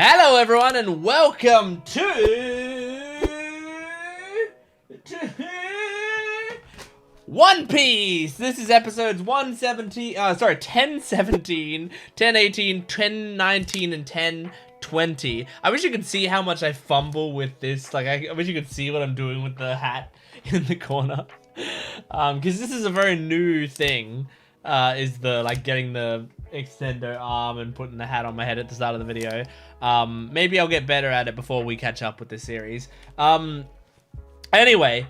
Hello everyone and welcome to One Piece. This is episodes 1017, 1017, 1018, 1019, and 1020. I wish you could see how much I fumble with this. Like, I wish you could see what I'm doing with the hat in the corner. Because this is a very new thing. Is the getting the extendo arm and putting the hat on my head at the start of the video. Maybe I'll get better at it before we catch up with this series. Anyway,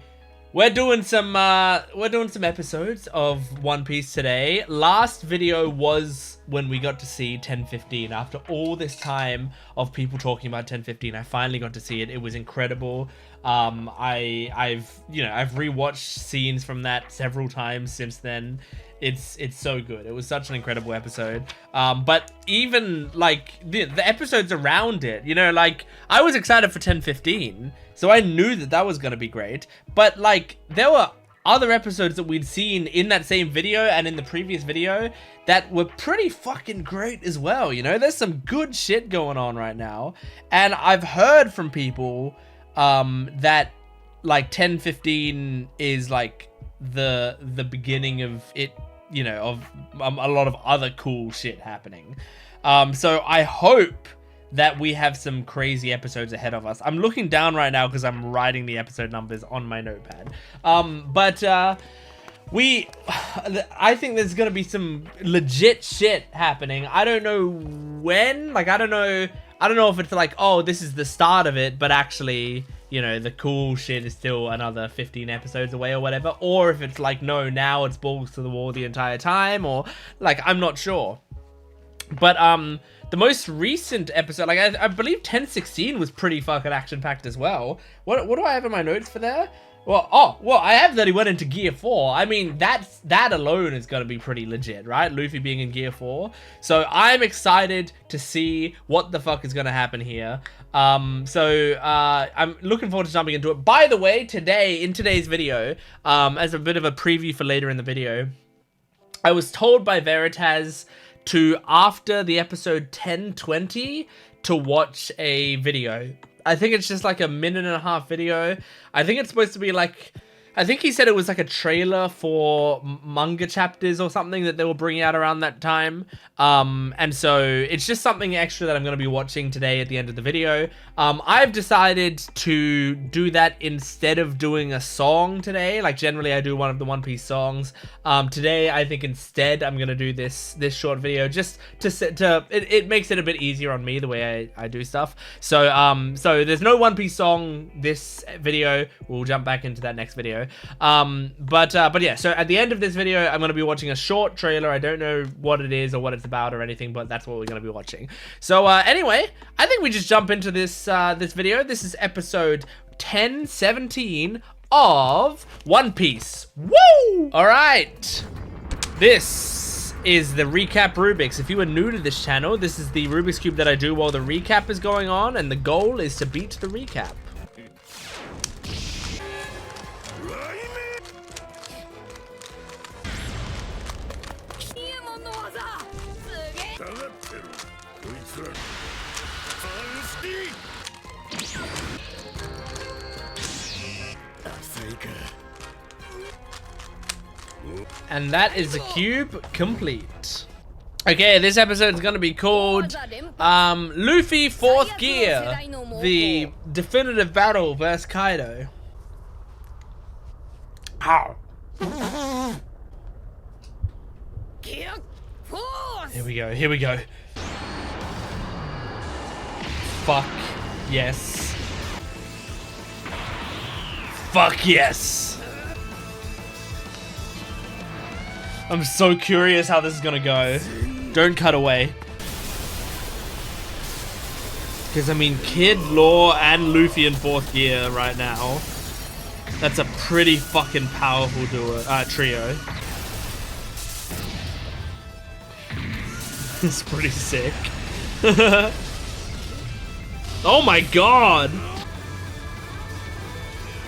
we're doing some episodes of One Piece today. Last video was when we got to see 1015. After all this time of people talking about 1015, I finally got to see it. It was incredible. I've rewatched scenes from that several times since then. It's so good. It was such an incredible episode. But even like the episodes around it, I was excited for 1015, so I knew that was gonna be great. But like there were other episodes that we'd seen in that same video and in the previous video that were pretty fucking great as well. There's some good shit going on right now, and I've heard from people that like 1015 is like the beginning of it, of a lot of other cool shit happening. So I hope that we have some crazy episodes ahead of us. I'm looking down right now because I'm writing the episode numbers on my notepad. I think there's gonna be some legit shit happening. I don't know when. I don't know if it's like, oh, this is the start of it, but actually, the cool shit is still another 15 episodes away or whatever. Or if it's like, no, now it's balls to the wall the entire time, or like, I'm not sure. But the most recent episode, I believe 1016 was pretty fucking action-packed as well. What do I have in my notes for there? Well, I have that he went into Gear 4. I mean, that alone is going to be pretty legit, right? Luffy being in Gear 4. So I'm excited to see what the fuck is going to happen here. I'm looking forward to jumping into it. By the way, in today's video, as a bit of a preview for later in the video, I was told by Veritas to, after the episode 1020, to watch a video. I think it's just like a 1.5-minute video. I think it's supposed to be like, I think he said it was like a trailer for manga chapters or something that they were bringing out around that time. And so it's just something extra that I'm going to be watching today at the end of the video. I've decided to do that instead of doing a song today. Like generally I do one of the One Piece songs. Today I think instead I'm going to do this short video just it makes it a bit easier on me the way I do stuff. So there's no One Piece song this video. We'll jump back into that next video. But yeah, so at the end of this video, I'm going to be watching a short trailer. I don't know what it is or what it's about or anything, but that's what we're going to be watching. So anyway, I think we just jump into this video. This is episode 1017 of One Piece. Woo! All right. This is the recap Rubik's. If you are new to this channel, this is the Rubik's Cube that I do while the recap is going on, and the goal is to beat the recap. And that is the cube complete. Okay, this episode is going to be called Luffy 4th Gear, the definitive battle versus Kaido. Ow. Here we go. Fuck yes. Fuck yes. I'm so curious how this is gonna go. Don't cut away. Because, I mean, Kid, Law, and Luffy in 4th Gear right now. That's a pretty fucking powerful trio. It's pretty sick. Oh my god!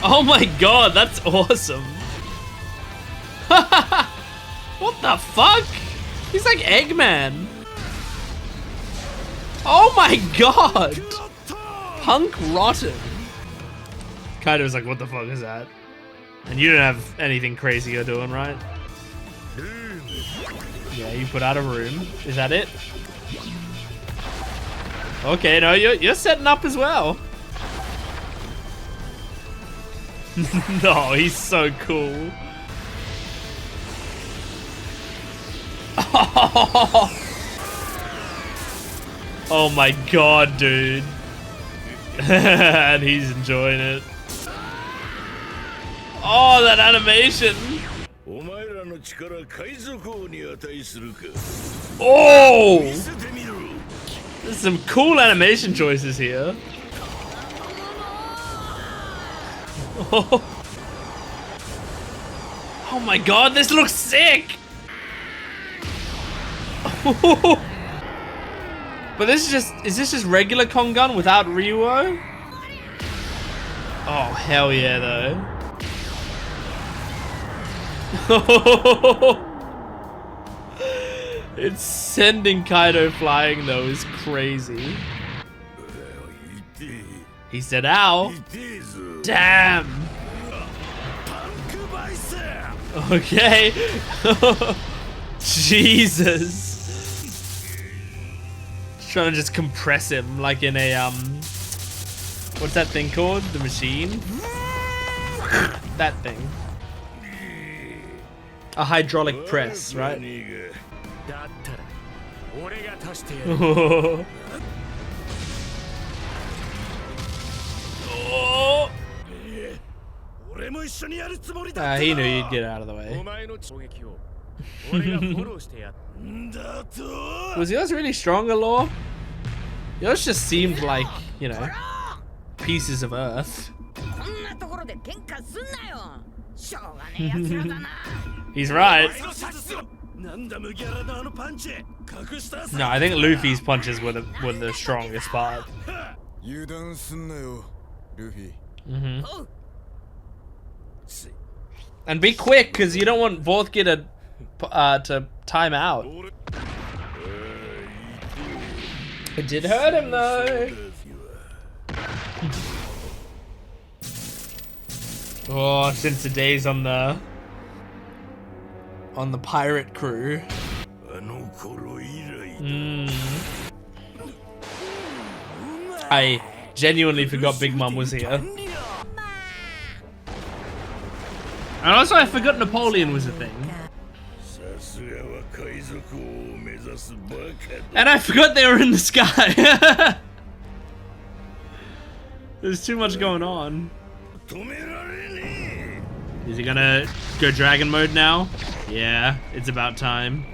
Oh my god, that's awesome! What the fuck? He's like Eggman. Oh my god! Punk rotten. Kaido's like, what the fuck is that? And you don't have anything crazy you're doing, right? Yeah, you put out a room. Is that it? Okay, no, you're setting up as well. No, he's so cool. Oh my god, dude. And he's enjoying it. Oh, that animation. Oh! There's some cool animation choices here. Oh my god, this looks sick! But this is this just regular Kongan without Ryuo? Oh, hell yeah, though. It's sending Kaido flying, though, is crazy. He said, ow. Damn. Okay. Jesus. Trying to just compress him like in a what's that thing called? The machine? That thing. A hydraulic press, right? Oh. He knew you'd get out of the way. Was yours really stronger, Law? Yours just seemed like, you know, pieces of earth. He's right. No, I think Luffy's punches were the strongest part. Mm-hmm. And be quick, because you don't want Vortke to time out. It did hurt him though. Oh, since the days on the pirate crew. I genuinely forgot Big Mom was here. And also I forgot Napoleon was a thing. And I forgot they were in the sky. There's too much going on. Is he gonna go dragon mode now? Yeah, it's about time.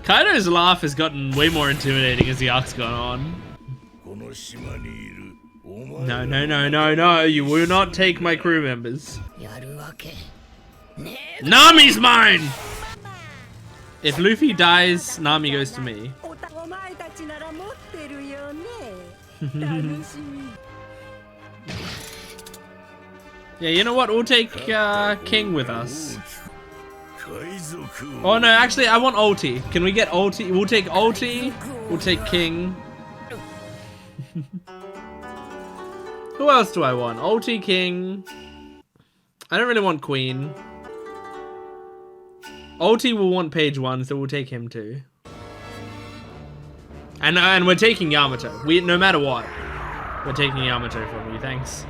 Kaido's laugh has gotten way more intimidating as the arc's gone on. No, no, no, no, no, you will not take my crew members. Nami's mine! If Luffy dies, Nami goes to me. Yeah, you know what? We'll take King with us. Oh no, actually, I want Ulti. Can we get Ulti? We'll take Ulti. We'll take King. Who else do I want? Ulti, King. I don't really want Queen. Ulti will want page 1, so we'll take him too. And we're taking Yamato. No matter what, we're taking Yamato from you. Thanks.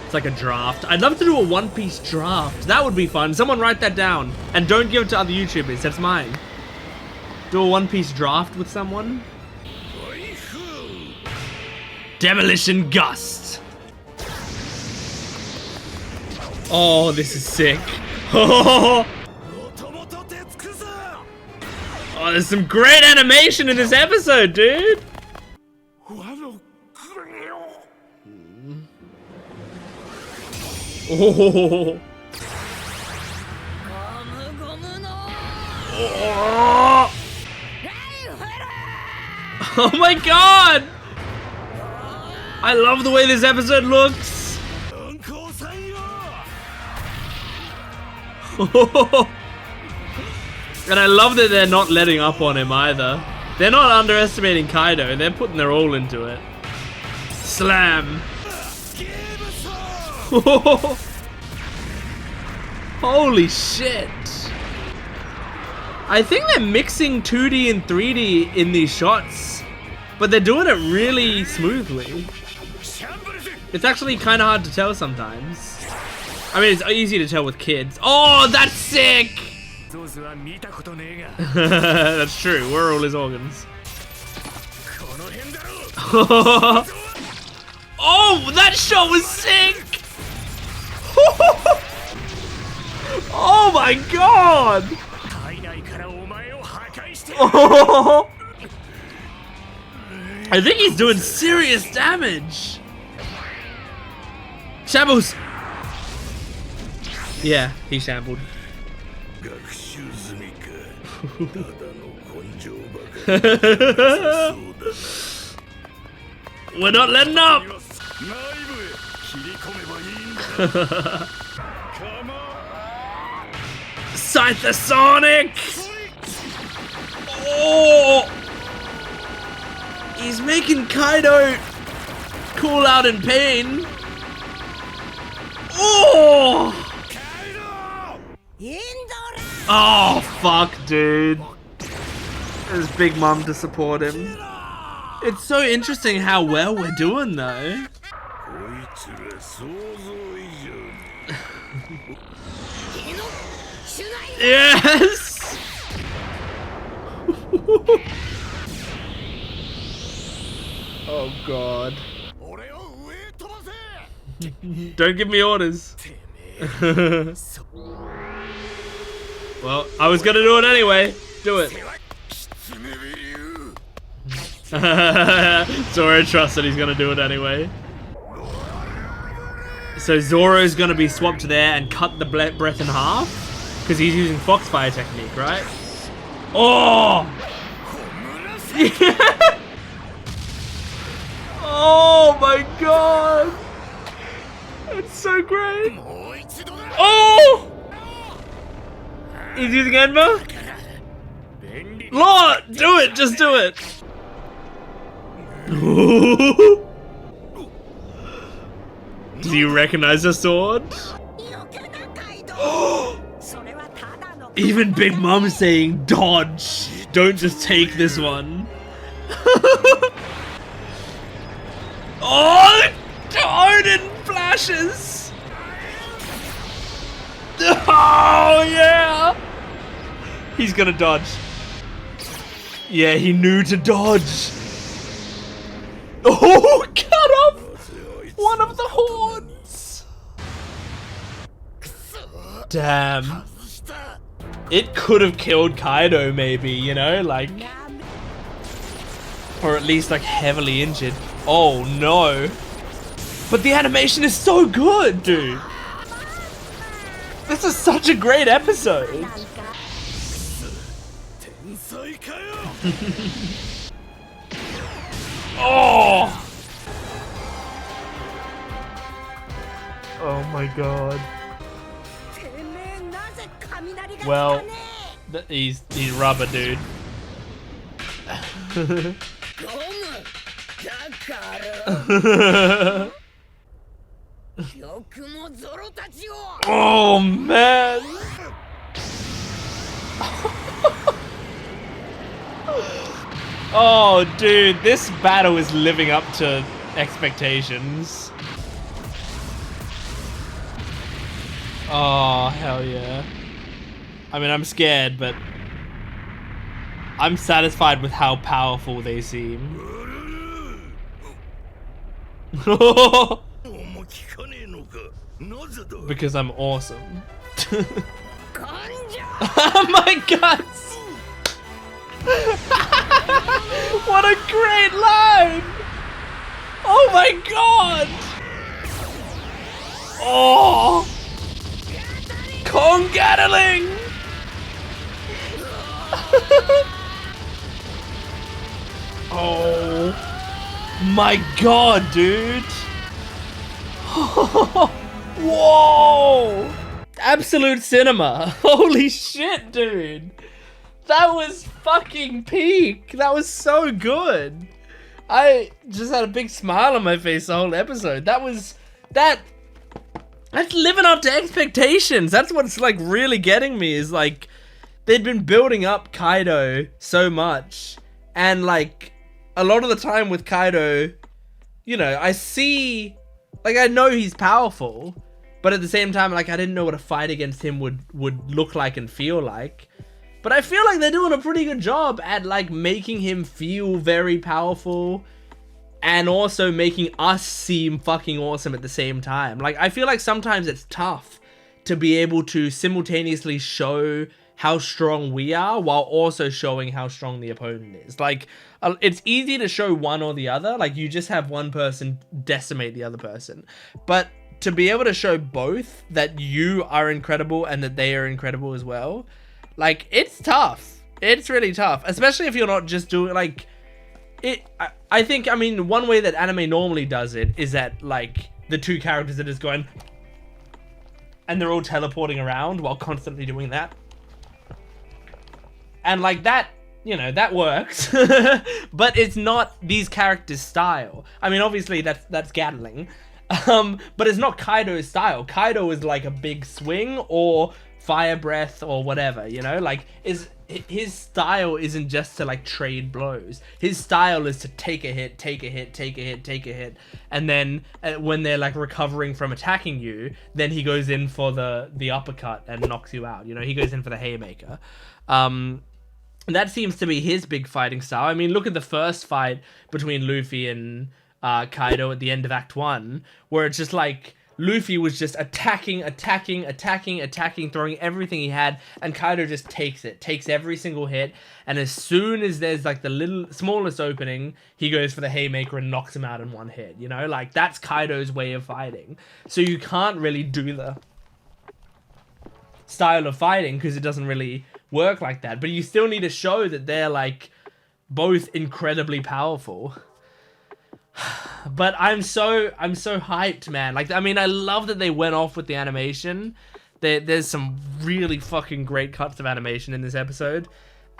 It's like a draft. I'd love to do a One Piece draft. That would be fun. Someone write that down. And don't give it to other YouTubers. That's mine. Do a One Piece draft with someone. Demolition Gust. Oh, this is sick. Oh, there's some great animation in this episode, dude. Oh. Oh. Oh my god! I love the way this episode looks. And I love that they're not letting up on him either. They're not underestimating Kaido. They're putting their all into it. Slam. Holy shit. I think they're mixing 2D and 3D in these shots, but they're doing it really smoothly. It's actually kind of hard to tell sometimes. I mean, it's easy to tell with kids. Oh, that's sick! That's true. Where are all his organs? Oh, that shot was sick! Oh my god! Oh. I think he's doing serious damage. Shambles! Yeah, he shambled. We're not letting up! Scythe-sonic! Oh! He's making Kaido cool out in pain. Oh! Oh, fuck, dude. There's Big Mom to support him. It's so interesting how well we're doing, though. Yes! Oh, God. Don't give me orders. Well, I was gonna do it anyway. Do it. Zoro trusts that he's gonna do it anyway. So Zoro's gonna be swapped there and cut the breath in half because he's using Foxfire technique, right? Oh! Oh my god! That's so great! Oh! He's using Enma? Lord! Do it! Just do it! Do you recognize the sword? Even Big Mom saying dodge! Don't just take this one. Oh! Odin flashes! Oh yeah! He's gonna dodge. Yeah, he knew to dodge. Oh, cut off one of the horns. Damn. It could have killed Kaido maybe, you know, like, or at least like heavily injured. Oh no. But the animation is so good, dude. This is such a great episode. Oh! Oh my god. Well, he's rubber, dude. Oh man. Oh dude, this battle is living up to expectations. Oh hell yeah. I mean, I'm scared, but I'm satisfied with how powerful they seem. Because I'm awesome. Oh my god! What a great line! Oh my god! Oh! Congatling! Oh my god, dude! Whoa! absolute cinema. Holy shit, dude. That was fucking peak. That was so good. I just had a big smile on my face the whole episode. That's living up to expectations. That's what's like really getting me, is like they'd been building up Kaido so much, and like a lot of the time with Kaido, you know, I know he's powerful, but at the same time, like, I didn't know what a fight against him would look like and feel like. But I feel like they're doing a pretty good job at, like, making him feel very powerful and also making us seem fucking awesome at the same time. Like, I feel like sometimes it's tough to be able to simultaneously show how strong we are while also showing how strong the opponent is. Like, it's easy to show one or the other. Like, you just have one person decimate the other person. But to be able to show both, that you are incredible and that they are incredible as well, like, it's tough. It's really tough, especially if you're not just doing, like, I think, I mean, one way that anime normally does it is that, like, the two characters are just going and they're all teleporting around while constantly doing that. And, like, that, you know, that works. But it's not these characters' style. I mean, obviously, that's Gatling. But it's not Kaido's style. Kaido is, like, a big swing or fire breath or whatever, you know? Like, his style isn't just to, like, trade blows. His style is to take a hit, take a hit, take a hit, take a hit. And then when they're, like, recovering from attacking you, then he goes in for the uppercut and knocks you out. You know, he goes in for the haymaker. That seems to be his big fighting style. I mean, look at the first fight between Luffy and Kaido at the end of Act 1, where it's just like Luffy was just attacking, throwing everything he had, and Kaido just takes every single hit, and as soon as there's like the smallest opening, he goes for the haymaker and knocks him out in one hit, you know? Like, that's Kaido's way of fighting. So you can't really do the style of fighting because it doesn't really work like that, but you still need to show that they're like both incredibly powerful. But I'm so hyped, man. Like, I mean, I love that they went off with the animation. There's some really fucking great cuts of animation in this episode.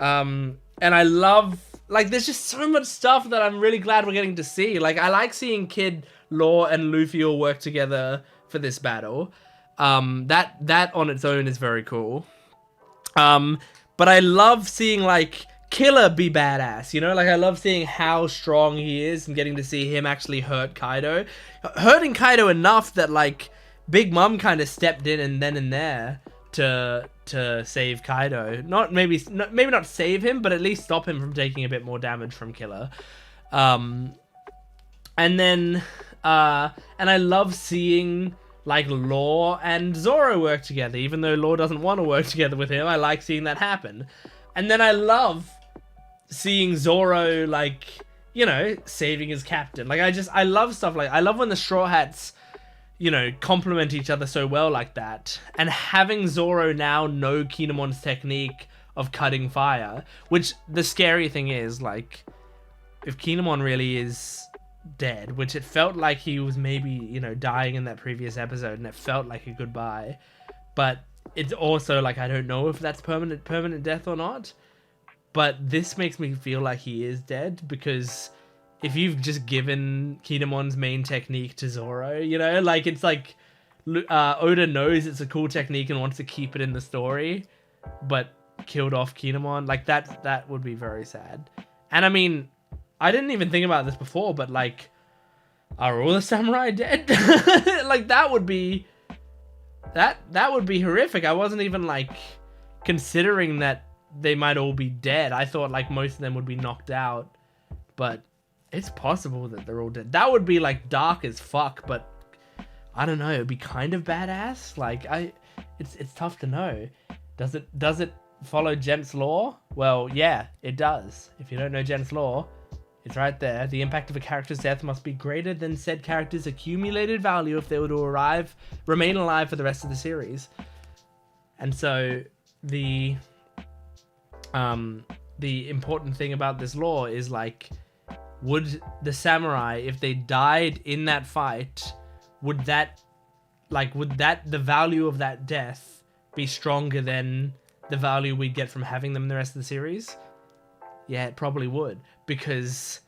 And I love, like, there's just so much stuff that I'm really glad we're getting to see. Like, I like seeing Kid, Law, and Luffy all work together for this battle. That on its own is very cool. But I love seeing, like, Killer be badass, you know? Like, I love seeing how strong he is and getting to see him actually hurt Kaido. Hurting Kaido enough that, like, Big Mom kind of stepped in and then and there to save Kaido. Maybe not save him, but at least stop him from taking a bit more damage from Killer. And then, and I love seeing, like, Law and Zoro work together, even though Law doesn't want to work together with him. I like seeing that happen. And then I love seeing Zoro, like, you know, saving his captain. Like, I love stuff like, I love when the Straw Hats, you know, complement each other so well like that. And having Zoro now know Kinemon's technique of cutting fire, which the scary thing is, like, if Kinemon really is dead, which it felt like he was maybe, you know, dying in that previous episode, and it felt like a goodbye, but it's also like, I don't know if that's permanent death or not, but this makes me feel like he is dead, because if you've just given Kinemon's main technique to Zoro, you know, like, it's like Oda knows it's a cool technique and wants to keep it in the story, but killed off Kinemon, like, that would be very sad. And I mean, I didn't even think about this before, but, like, are all the samurai dead? Like, that would be horrific. I wasn't even, like, considering that they might all be dead. I thought, like, most of them would be knocked out, but it's possible that they're all dead. That would be, like, dark as fuck, but I don't know, it'd be kind of badass. Like, it's tough to know. Does it follow Gent's law? Well, yeah, it does. If you don't know Gent's law, it's right there. The impact of a character's death must be greater than said character's accumulated value if they were to remain alive for the rest of the series. And so the important thing about this law is, like, would the samurai, if they died in that fight, would that, like, would the value of that death be stronger than the value we'd get from having them the rest of the series? Yeah, it probably would, because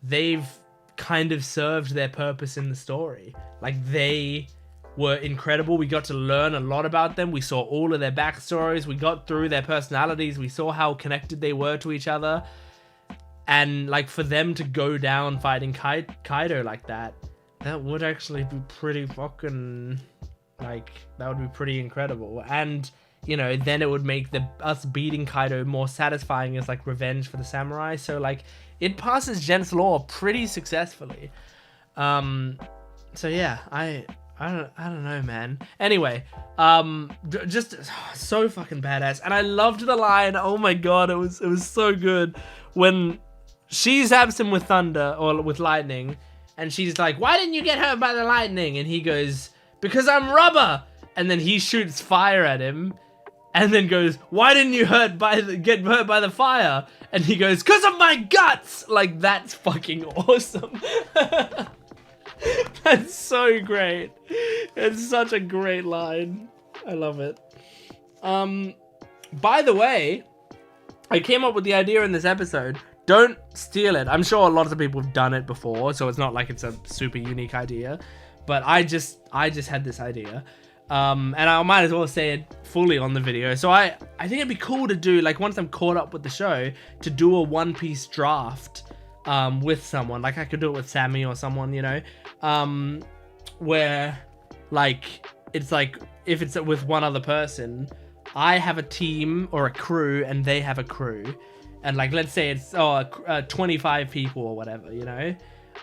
they've kind of served their purpose in the story. Like, they were incredible. We got to learn a lot about them. We saw all of their backstories. We got through their personalities. We saw how connected they were to each other. And, like, for them to go down fighting Kaido like that, that would actually be pretty fucking, like, that would be pretty incredible. And, you know, then it would make us beating Kaido more satisfying as, like, revenge for the samurai. So, like, it passes Gent's law pretty successfully. So yeah, I don't know, man. Anyway, just so fucking badass. And I loved the line. Oh my god, it was so good when she zaps him with thunder or with lightning, and she's like, "Why didn't you get hurt by the lightning?" And he goes, "Because I'm rubber." And then he shoots fire at him, and then goes, "Why didn't you get hurt by the fire?" And he goes, "'Cause of my guts." Like, that's fucking awesome. That's so great. It's such a great line. I love it. By the way, I came up with the idea in this episode. Don't steal it. I'm sure lots of people have done it before, so it's not like it's a super unique idea. But I just had this idea. And I might as well say it fully on the video. So I think it'd be cool to do, like, once I'm caught up with the show, to do a One Piece draft with someone. Like, I could do it with Sammy or someone, you know, where, like, it's like, if it's with one other person, I have a team or a crew and they have a crew, and, like, let's say it's 25 people or whatever, you know,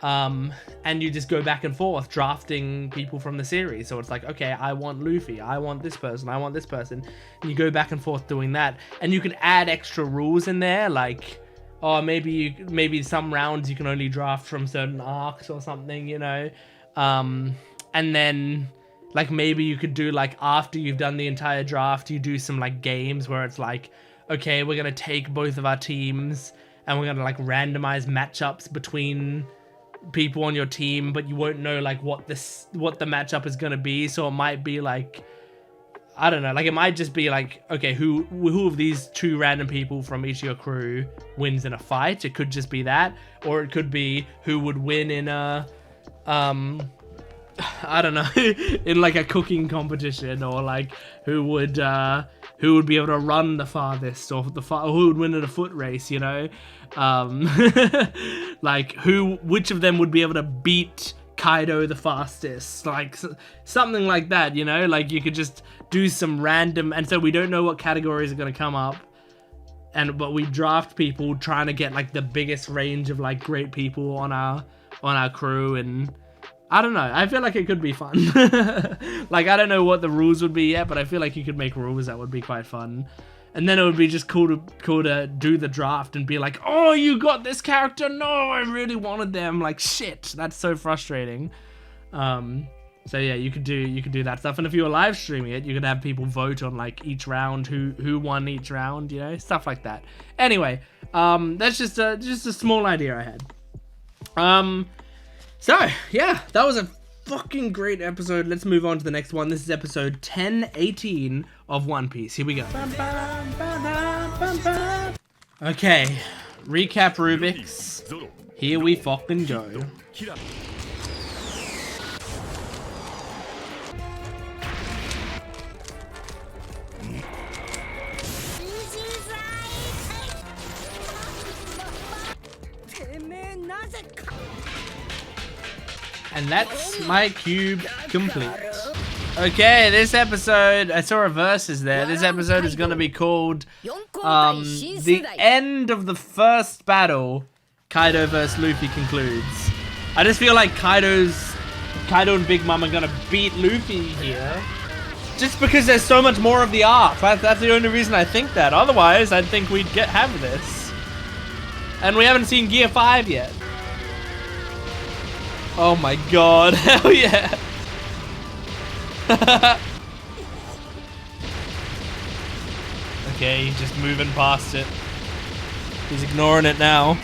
and you just go back and forth drafting people from the series. So it's like, okay, I want Luffy, I want this person, I want this person, and you go back and forth doing that. And you can add extra rules in there, like, oh, maybe some rounds you can only draft from certain arcs or something, you know, and then, like, maybe you could do, like, after you've done the entire draft, you do some, like, games where it's like, okay, we're gonna take both of our teams and we're gonna, like, randomize matchups between people on your team, but you won't know, like, what the matchup is gonna be. So it might be like, I don't know, like, it might just be like, okay, who of these two random people from each of your crew wins in a fight. It could just be that, or it could be who would win in a I don't know, in, like, a cooking competition, or, like, who would be able to run the farthest, or who would win in a foot race, you know, like, which of them would be able to beat Kaido the fastest, like, something like that, you know. Like, you could just do some random, and so we don't know what categories are going to come up, but we draft people trying to get, like, the biggest range of, like, great people on our crew. And I don't know, I feel like it could be fun. Like, I don't know what the rules would be yet, but I feel like you could make rules that would be quite fun. And then it would be just cool to do the draft and be like, oh, you got this character? No, I really wanted them. Like, shit, that's so frustrating. So yeah, you could do that stuff. And if you were live streaming it, you could have people vote on, like, each round, who won each round, you know, stuff like that. Anyway, that's just a small idea I had. So yeah, that was a fucking great episode. Let's move on to the next one. This is episode 1018 of One Piece. Here we go. Okay, recap Rubik's. Here we fucking go. And that's my cube complete. Okay, this episode, I saw a verses there. This episode is going to be called The End of the First Battle, Kaido vs. Luffy concludes. I just feel like Kaido and Big Mom are going to beat Luffy here. Just because there's so much more of the arc. That's the only reason I think that. Otherwise, I'd think we'd have this. And we haven't seen Gear 5 yet. Oh my god, hell yeah. Okay, he's just moving past it. He's ignoring it now.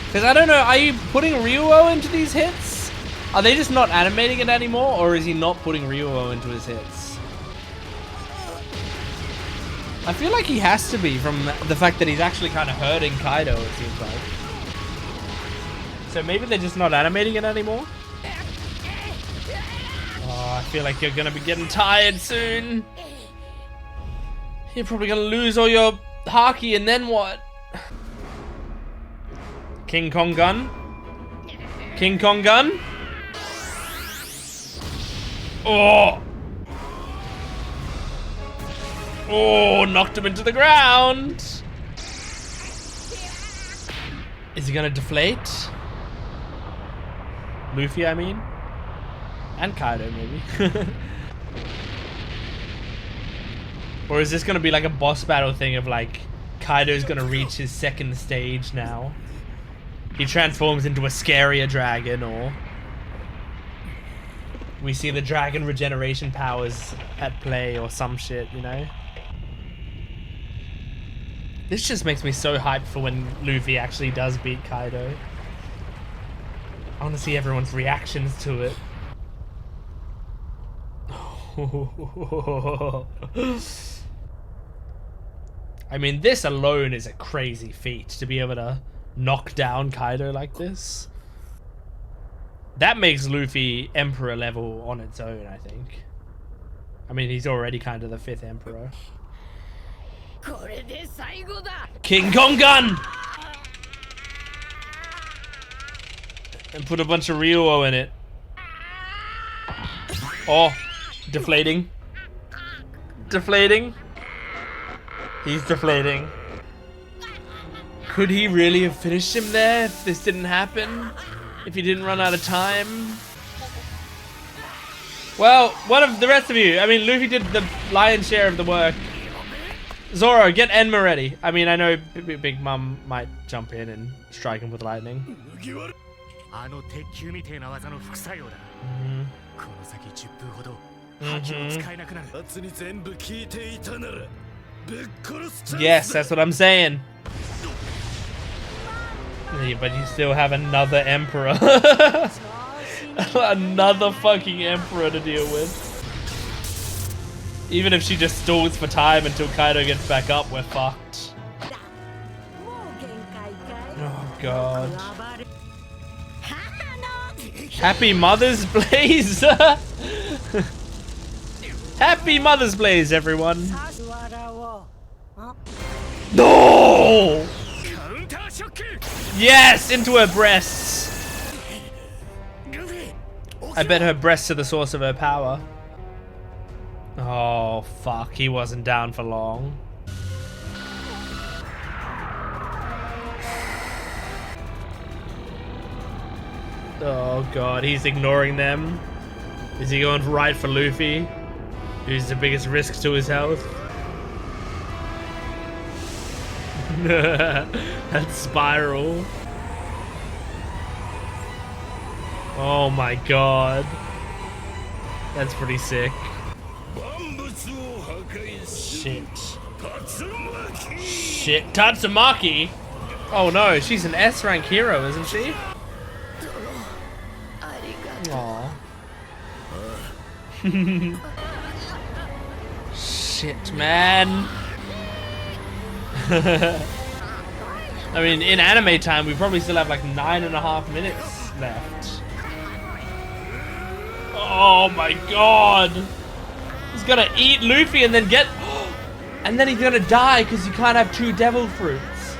Because I don't know, are you putting Ryuo into these hits? Are they just not animating it anymore, or is he not putting Ryuo into his hits? I feel like he has to be from the fact that he's actually kind of hurting Kaido, it seems like. So maybe they're just not animating it anymore? Oh, I feel like you're gonna be getting tired soon. You're probably gonna lose all your haki, and then what? King Kong gun? King Kong gun? Oh! Oh, knocked him into the ground! Is he gonna deflate? Luffy, I mean? And Kaido, maybe. Or is this gonna be like a boss battle thing of like, Kaido's gonna reach his second stage now? He transforms into a scarier dragon, or we see the dragon regeneration powers at play or some shit, you know? This just makes me so hyped for when Luffy actually does beat Kaido. I want to see everyone's reactions to it. I mean, this alone is a crazy feat, to be able to knock down Kaido like this. That makes Luffy Emperor level on its own, I think. I mean, he's already kind of the 5th Emperor. King Kong gun! And put a bunch of Ryuo in it. Oh, deflating. Deflating. He's deflating. Could he really have finished him there if this didn't happen? If he didn't run out of time? Well, one of the rest of you. I mean, Luffy did the lion's share of the work. Zoro, get Enma ready. I mean, I know Big Mom might jump in and strike him with lightning. Yes, that's what I'm saying. Yeah, but you still have another emperor. Another fucking emperor to deal with. Even if she just stalls for time until Kaido gets back up, we're fucked. Oh god. Happy Mother's Blaze! Happy Mother's Blaze, everyone! No! Yes! Into her breasts! I bet her breasts are the source of her power. Oh, fuck. He wasn't down for long. Oh, God. He's ignoring them. Is he going right for Luffy? Who's the biggest risk to his health? That spiral. Oh, my God. That's pretty sick. Shit. Shit. Tatsumaki? Oh no, she's an S-rank hero, isn't she? Aww. Shit, man. I mean, in anime time, we probably still have like 9.5 minutes left. Oh my god. He's gonna eat Luffy and then get... And then he's gonna die because you can't have 2 devil fruits.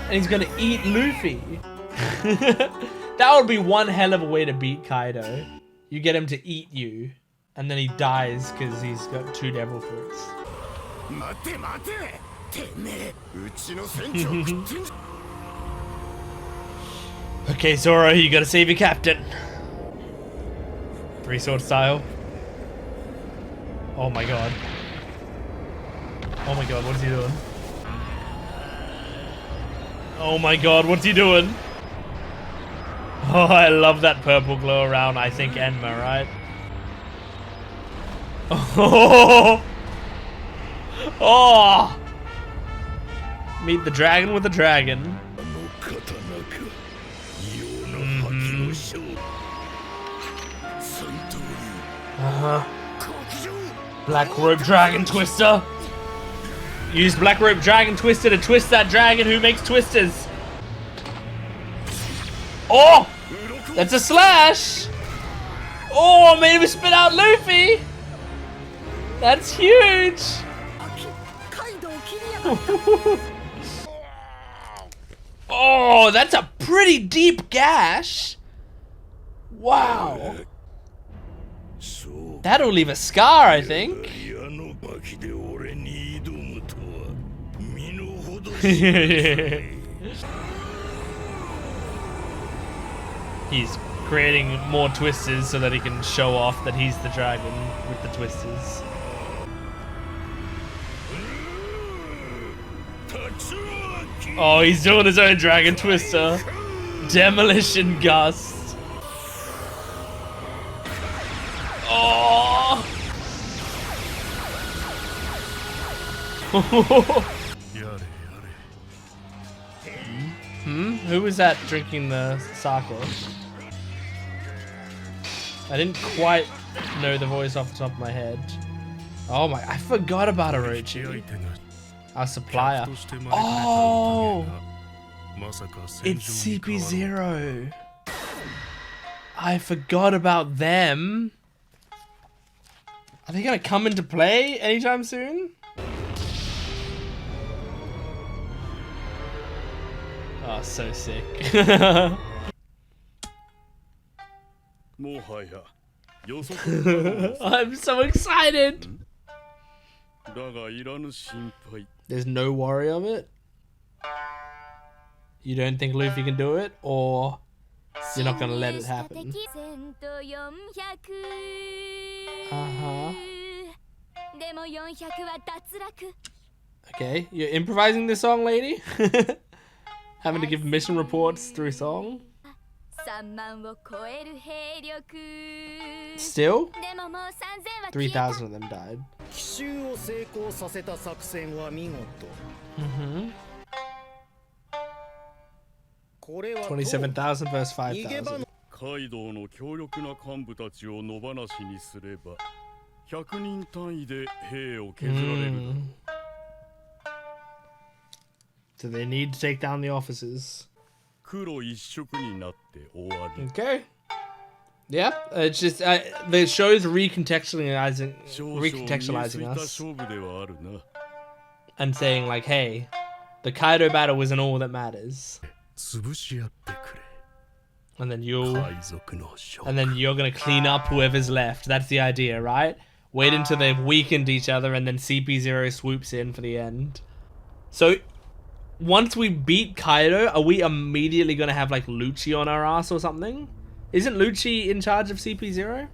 And he's gonna eat Luffy. That would be one hell of a way to beat Kaido. You get him to eat you, and then he dies because he's got 2 devil fruits. Okay, Zoro, you gotta save your captain. 3-sword style. Oh my god. Oh my god, what is he doing? Oh my god, what's he doing? Oh, I love that purple glow around, I think, Enma, right? Oh! Oh! Meet the dragon with the dragon. Black rope dragon twister. Use black rope dragon twister to twist that dragon who makes twisters. Oh! That's a slash! Oh, made him spit out Luffy! That's huge! Oh, that's a pretty deep gash! Wow! That'll leave a scar, I think. He's creating more twisters so that he can show off that he's the dragon with the twisters. Oh, he's doing his own dragon twister. Demolition gust. Oh! Who was that drinking the sake? I didn't quite know the voice off the top of my head. Oh my, I forgot about Orochi. Our supplier. Oh! It's CP0. I forgot about them. Are they gonna come into play anytime soon? Oh, so sick. I'm so excited. There's no worry of it? You don't think Luffy can do it? Or you're not gonna let it happen? Okay, you're improvising this song, lady? Having to give mission reports through song? Still? 3,000 of them died. 27,000 versus 5,000. Kaidoの強力な幹部たちを野放しにすれば100人単位で兵を削られる。So they need to take down the officers. 黒一色になって終わり。 Okay. Yeah, it's just the show's recontextualizing us and saying like, hey, the Kaido battle isn't all that matters. And then you're gonna clean up whoever's left. That's the idea, right? Wait until they've weakened each other and then CP0 swoops in for the end. So once we beat Kaido, are we immediately gonna have like Lucci on our ass or something? Isn't Lucci in charge of CP0?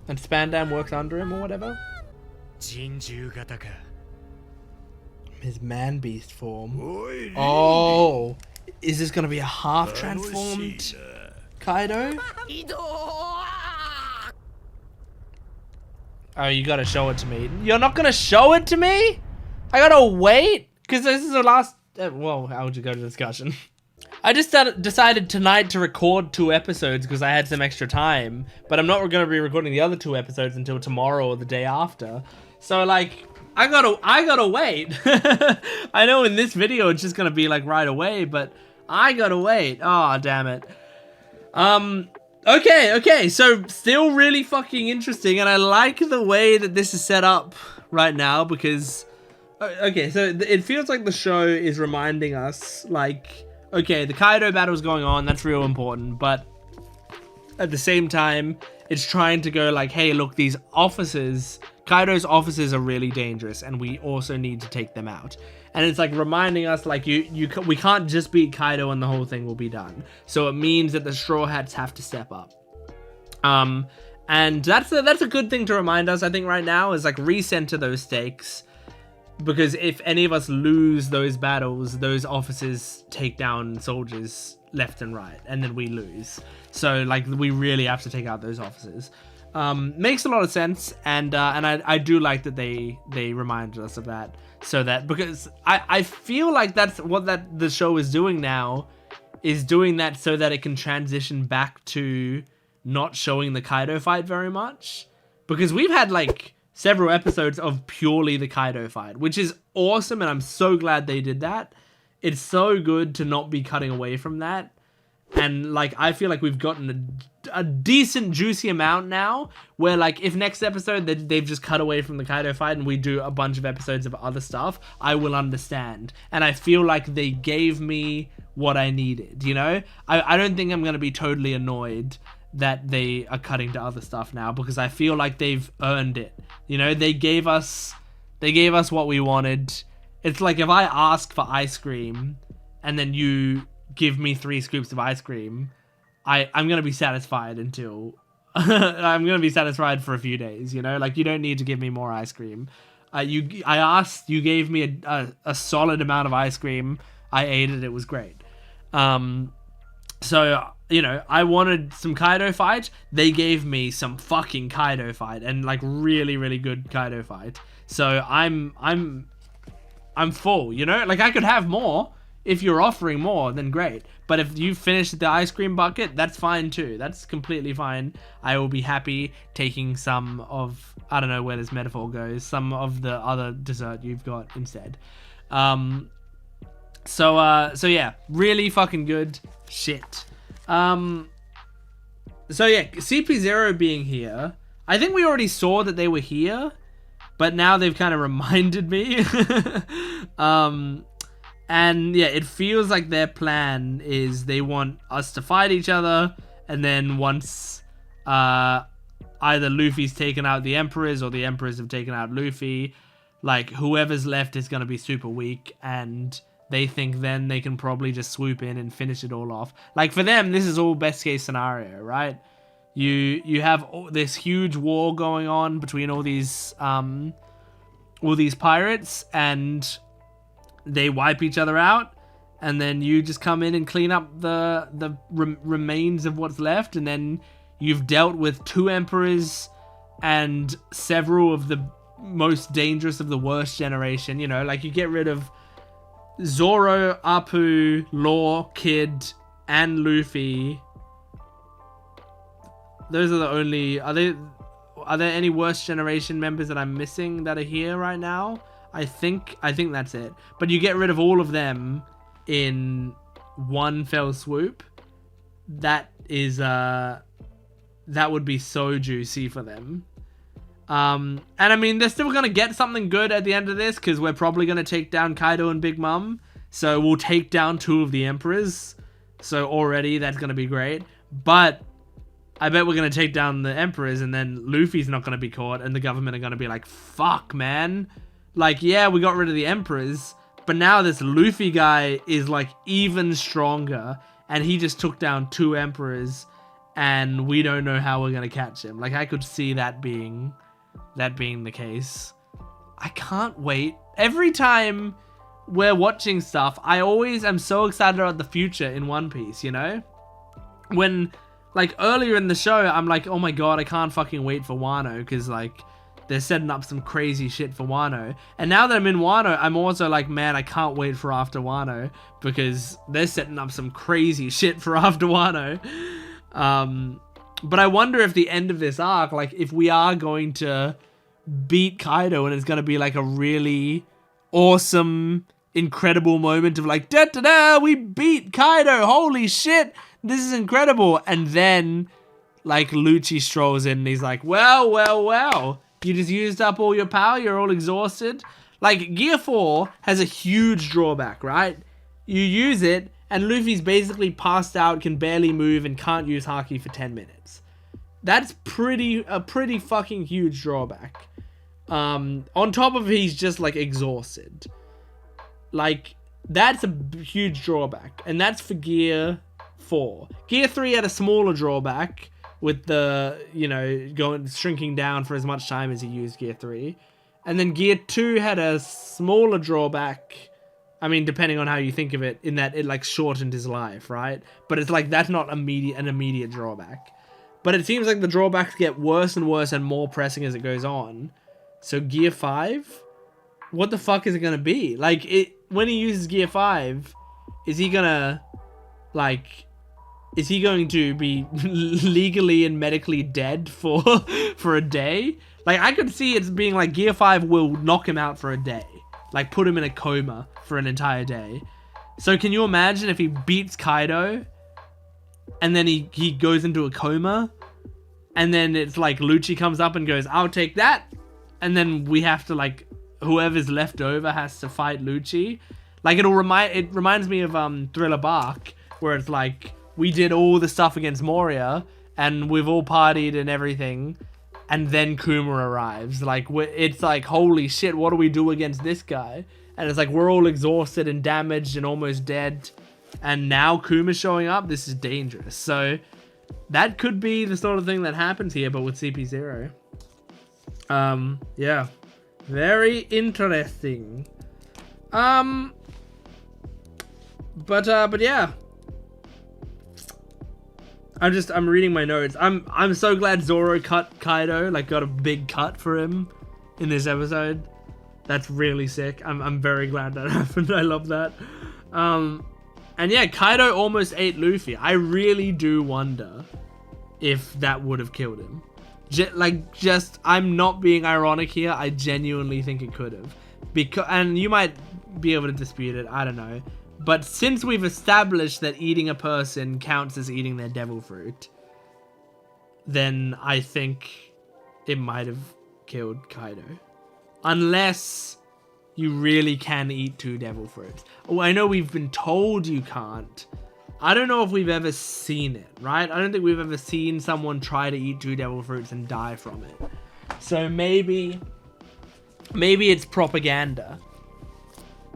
And Spandam works under him or whatever? His man beast form. Oh, is this gonna be a half transformed Kaido? Oh, you gotta show it to me. You're not gonna show it to me? I gotta wait? Because this is the last... well, how would you go to discussion? I just decided tonight to record 2 episodes because I had some extra time. But I'm not going to be recording the other 2 episodes until tomorrow or the day after. So, like, I gotta wait. I know in this video it's just going to be, like, right away. But I gotta wait. Oh, damn it. Okay. So, still really fucking interesting. And I like the way that this is set up right now because... okay, so it feels like the show is reminding us, like, okay, the Kaido battle is going on, that's real important, but at the same time, it's trying to go like, hey, look, these officers, Kaido's officers are really dangerous, and we also need to take them out. And it's like reminding us, like, we can't just beat Kaido and the whole thing will be done. So it means that the Straw Hats have to step up. And that's a good thing to remind us, I think, right now, is like recenter those stakes. Because if any of us lose those battles, those officers take down soldiers left and right, and then we lose. So, like, we really have to take out those officers. Makes a lot of sense, and I do like that they reminded us of that. So that, because I feel like that's what the show is doing now, is doing that so that it can transition back to not showing the Kaido fight very much, because we've had like several episodes of purely the Kaido fight, which is awesome, and I'm so glad they did that. It's so good to not be cutting away from that. And like, I feel like we've gotten a decent juicy amount now, where like, if next episode they've just cut away from the Kaido fight and we do a bunch of episodes of other stuff, I will understand. And I feel like they gave me what I needed, you know? I don't think I'm going to be totally annoyed that they are cutting to other stuff now, because I feel like they've earned it. You know, they gave us what we wanted. It's like if I ask for ice cream and then you give me 3 scoops of ice cream, I'm gonna be satisfied until I'm gonna be satisfied for a few days, you know? Like, you don't need to give me more ice cream. I asked, you gave me a solid amount of ice cream. I ate it. It was great. So, you know, I wanted some Kaido fight. They gave me some fucking Kaido fight, and like really, really good Kaido fight. So I'm full, you know? Like, I could have more. If you're offering more, then great. But if you finish the ice cream bucket, that's fine too. That's completely fine. I will be happy taking some of, I don't know where this metaphor goes, some of the other dessert you've got instead. So yeah, really fucking good shit. So yeah, CP0 being here, I think we already saw that they were here, but now they've kind of reminded me. And yeah, it feels like their plan is they want us to fight each other, and then once either Luffy's taken out the Emperors or the Emperors have taken out Luffy, like, whoever's left is going to be super weak, and they think then they can probably just swoop in and finish it all off. Like, for them, this is all best case scenario, right? You have this huge war going on between all these pirates, and they wipe each other out, and then you just come in and clean up the remains of what's left, and then you've dealt with 2 emperors and several of the most dangerous of the worst generation. You know, like, you get rid of Zoro, Apu, Law, Kid, and Luffy. Those are the only... Are there any worst generation members that I'm missing that are here right now? I think that's it. But you get rid of all of them in one fell swoop. That is that would be so juicy for them. And I mean, they're still gonna get something good at the end of this, because we're probably gonna take down Kaido and Big Mom. So we'll take down 2 of the Emperors. So already that's gonna be great. But I bet we're gonna take down the Emperors, and then Luffy's not gonna be caught, and the government are gonna be like, fuck, man. Like, yeah, we got rid of the Emperors, but now this Luffy guy is like even stronger, and he just took down 2 Emperors, and we don't know how we're gonna catch him. Like, I could see that being the case. I can't wait. Every time we're watching stuff, I always am so excited about the future in One Piece, you know? When, like, earlier in the show, I'm like, oh my god, I can't fucking wait for Wano, because, like, they're setting up some crazy shit for Wano. And now that I'm in Wano, I'm also like, man, I can't wait for after Wano, because they're setting up some crazy shit for after Wano. But I wonder if the end of this arc, like, if we are going to beat Kaido, and it's going to be like a really awesome, incredible moment of like, da-da-da, we beat Kaido, holy shit, this is incredible. And then, like, Lucci strolls in and he's like, well, you just used up all your power, you're all exhausted. Like, Gear 4 has a huge drawback, right? You use it, and Luffy's basically passed out, can barely move, and can't use Haki for 10 minutes. That's a pretty fucking huge drawback. On top of he's just, like, exhausted. Like, that's a huge drawback. And that's for Gear 4. Gear 3 had a smaller drawback, with the, you know, shrinking down for as much time as he used Gear 3. And then Gear 2 had a smaller drawback. I mean, depending on how you think of it, in that it, like, shortened his life, right? But it's like, that's not an immediate drawback. But it seems like the drawbacks get worse and worse and more pressing as it goes on. So Gear 5? What the fuck is it gonna be? Like, when he uses Gear 5, is he gonna, like, is he going to be legally and medically dead for for a day? Like, I could see it being like Gear 5 will knock him out for a day. Like, put him in a coma for an entire day. So can you imagine if he beats Kaido and then he goes into a coma, and then it's like Lucci comes up and goes, I'll take that, and then we have to, like, whoever's left over has to fight Lucci. Like, it reminds me of Thriller Bark, where it's like, we did all the stuff against Moria and we've all partied and everything, and then Kuma arrives. Like, it's like, holy shit, what do we do against this guy? And it's like, we're all exhausted and damaged and almost dead, and now Kuma's showing up. This is dangerous. So that could be the sort of thing that happens here, but with CP0. Yeah, very interesting. But yeah, I'm reading my notes. I'm so glad Zoro cut Kaido, like, got a big cut for him in this episode. That's really sick. I'm very glad that happened. I love that. And yeah, Kaido almost ate Luffy. I really do wonder if that would have killed him. I'm not being ironic here. I genuinely think it could have. And you might be able to dispute it. I don't know. But since we've established that eating a person counts as eating their devil fruit, then I think it might have killed Kaido. Unless you really can eat 2 devil fruits. Oh, I know we've been told you can't. I don't know if we've ever seen it, right? I don't think we've ever seen someone try to eat 2 devil fruits and die from it. So maybe it's propaganda.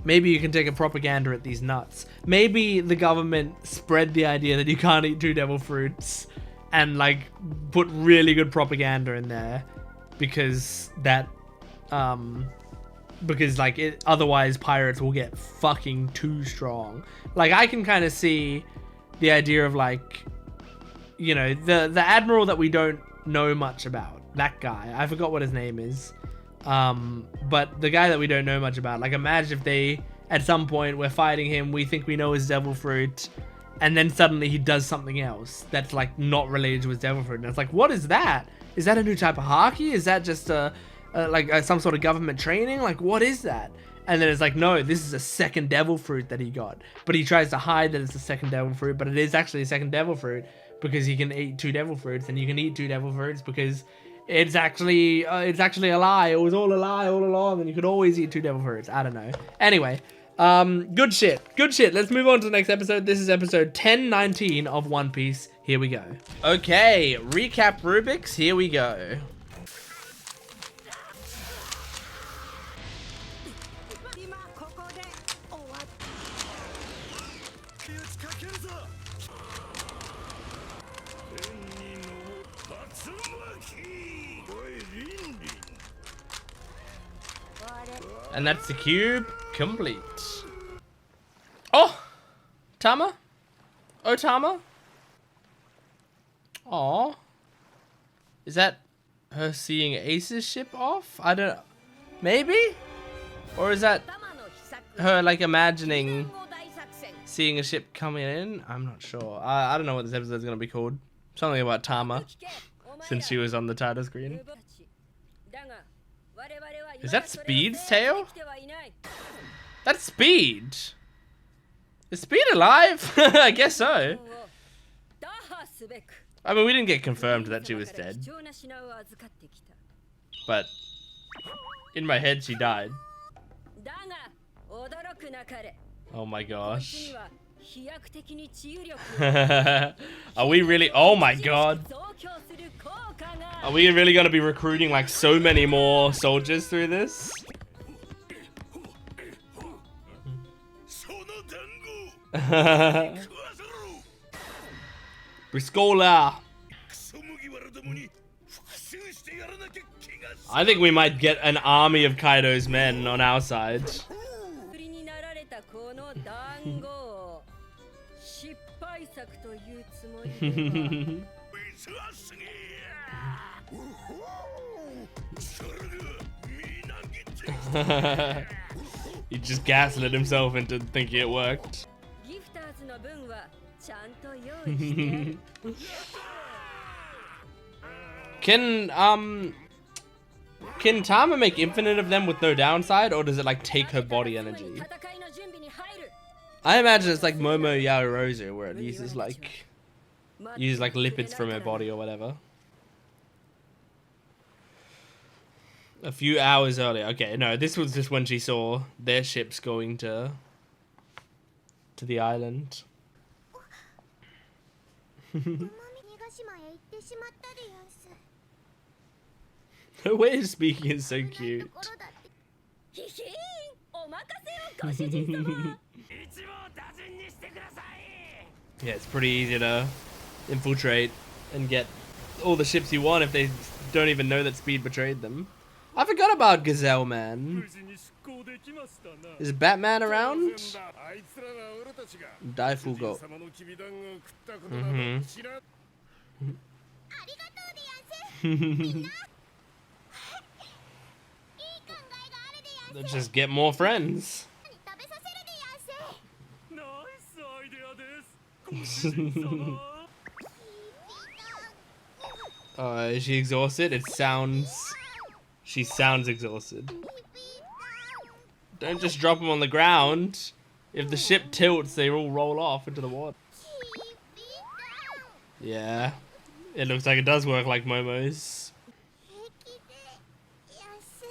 Maybe you can take a propaganda at these nuts. Maybe the government spread the idea that you can't eat 2 devil fruits and, like, put really good propaganda in there because that, because, like, otherwise pirates will get fucking too strong. Like, I can kind of see the idea of, like, you know, the admiral that we don't know much about, that guy, I forgot what his name is, but the guy that we don't know much about, like, imagine if they, at some point, we're fighting him, we think we know his devil fruit, and then suddenly he does something else that's, like, not related to his devil fruit, and it's like, what is that? Is that a new type of haki? Is that just some sort of government training? Like, what is that? And then it's like, no, this is a second devil fruit that he got. But he tries to hide that it's a second devil fruit, but it is actually a second devil fruit because he can eat 2 devil fruits, and you can eat 2 devil fruits because it's actually a lie. It was all a lie all along, and you could always eat 2 devil fruits. I don't know. Anyway, good shit. Good shit. Let's move on to the next episode. This is episode 1019 of One Piece. Here we go. Okay, recap Rubik's. Here we go. And that's the cube complete. Oh! Tama? Oh, Tama? Aw. Is that her seeing Ace's ship off? I don't... Maybe? Or is that her, like, imagining seeing a ship coming in? I'm not sure. I don't know what this episode's gonna be called. Something about Tama, since she was on the title screen. Is that Speed's tail? That's Speed. Is Speed alive? I guess so. I mean, we didn't get confirmed that she was dead. But in my head, she died. Oh my gosh. Are we really? Oh my god. Are we really going to be recruiting, like, so many more soldiers through this? Briscola. I think we might get an army of Kaido's men on our side. He just gaslit himself into thinking it worked. Can Tama make infinite of them with no downside, or does it like take her body energy? I imagine it's like Momo Yaoyorozu, where it uses like lipids from her body or whatever. A few hours earlier. Okay, no, this was just when she saw their ships going to the island. Her way of speaking is so cute. Yeah, it's pretty easy to infiltrate and get all the ships you want if they don't even know that Speed betrayed them. I forgot about Gazelle Man. Is Batman around? Daifugo. Let's just get more friends. Is she exhausted? She sounds exhausted. Don't just drop them on the ground. If the ship tilts, they all roll off into the water. Yeah. It looks like it does work like Momo's.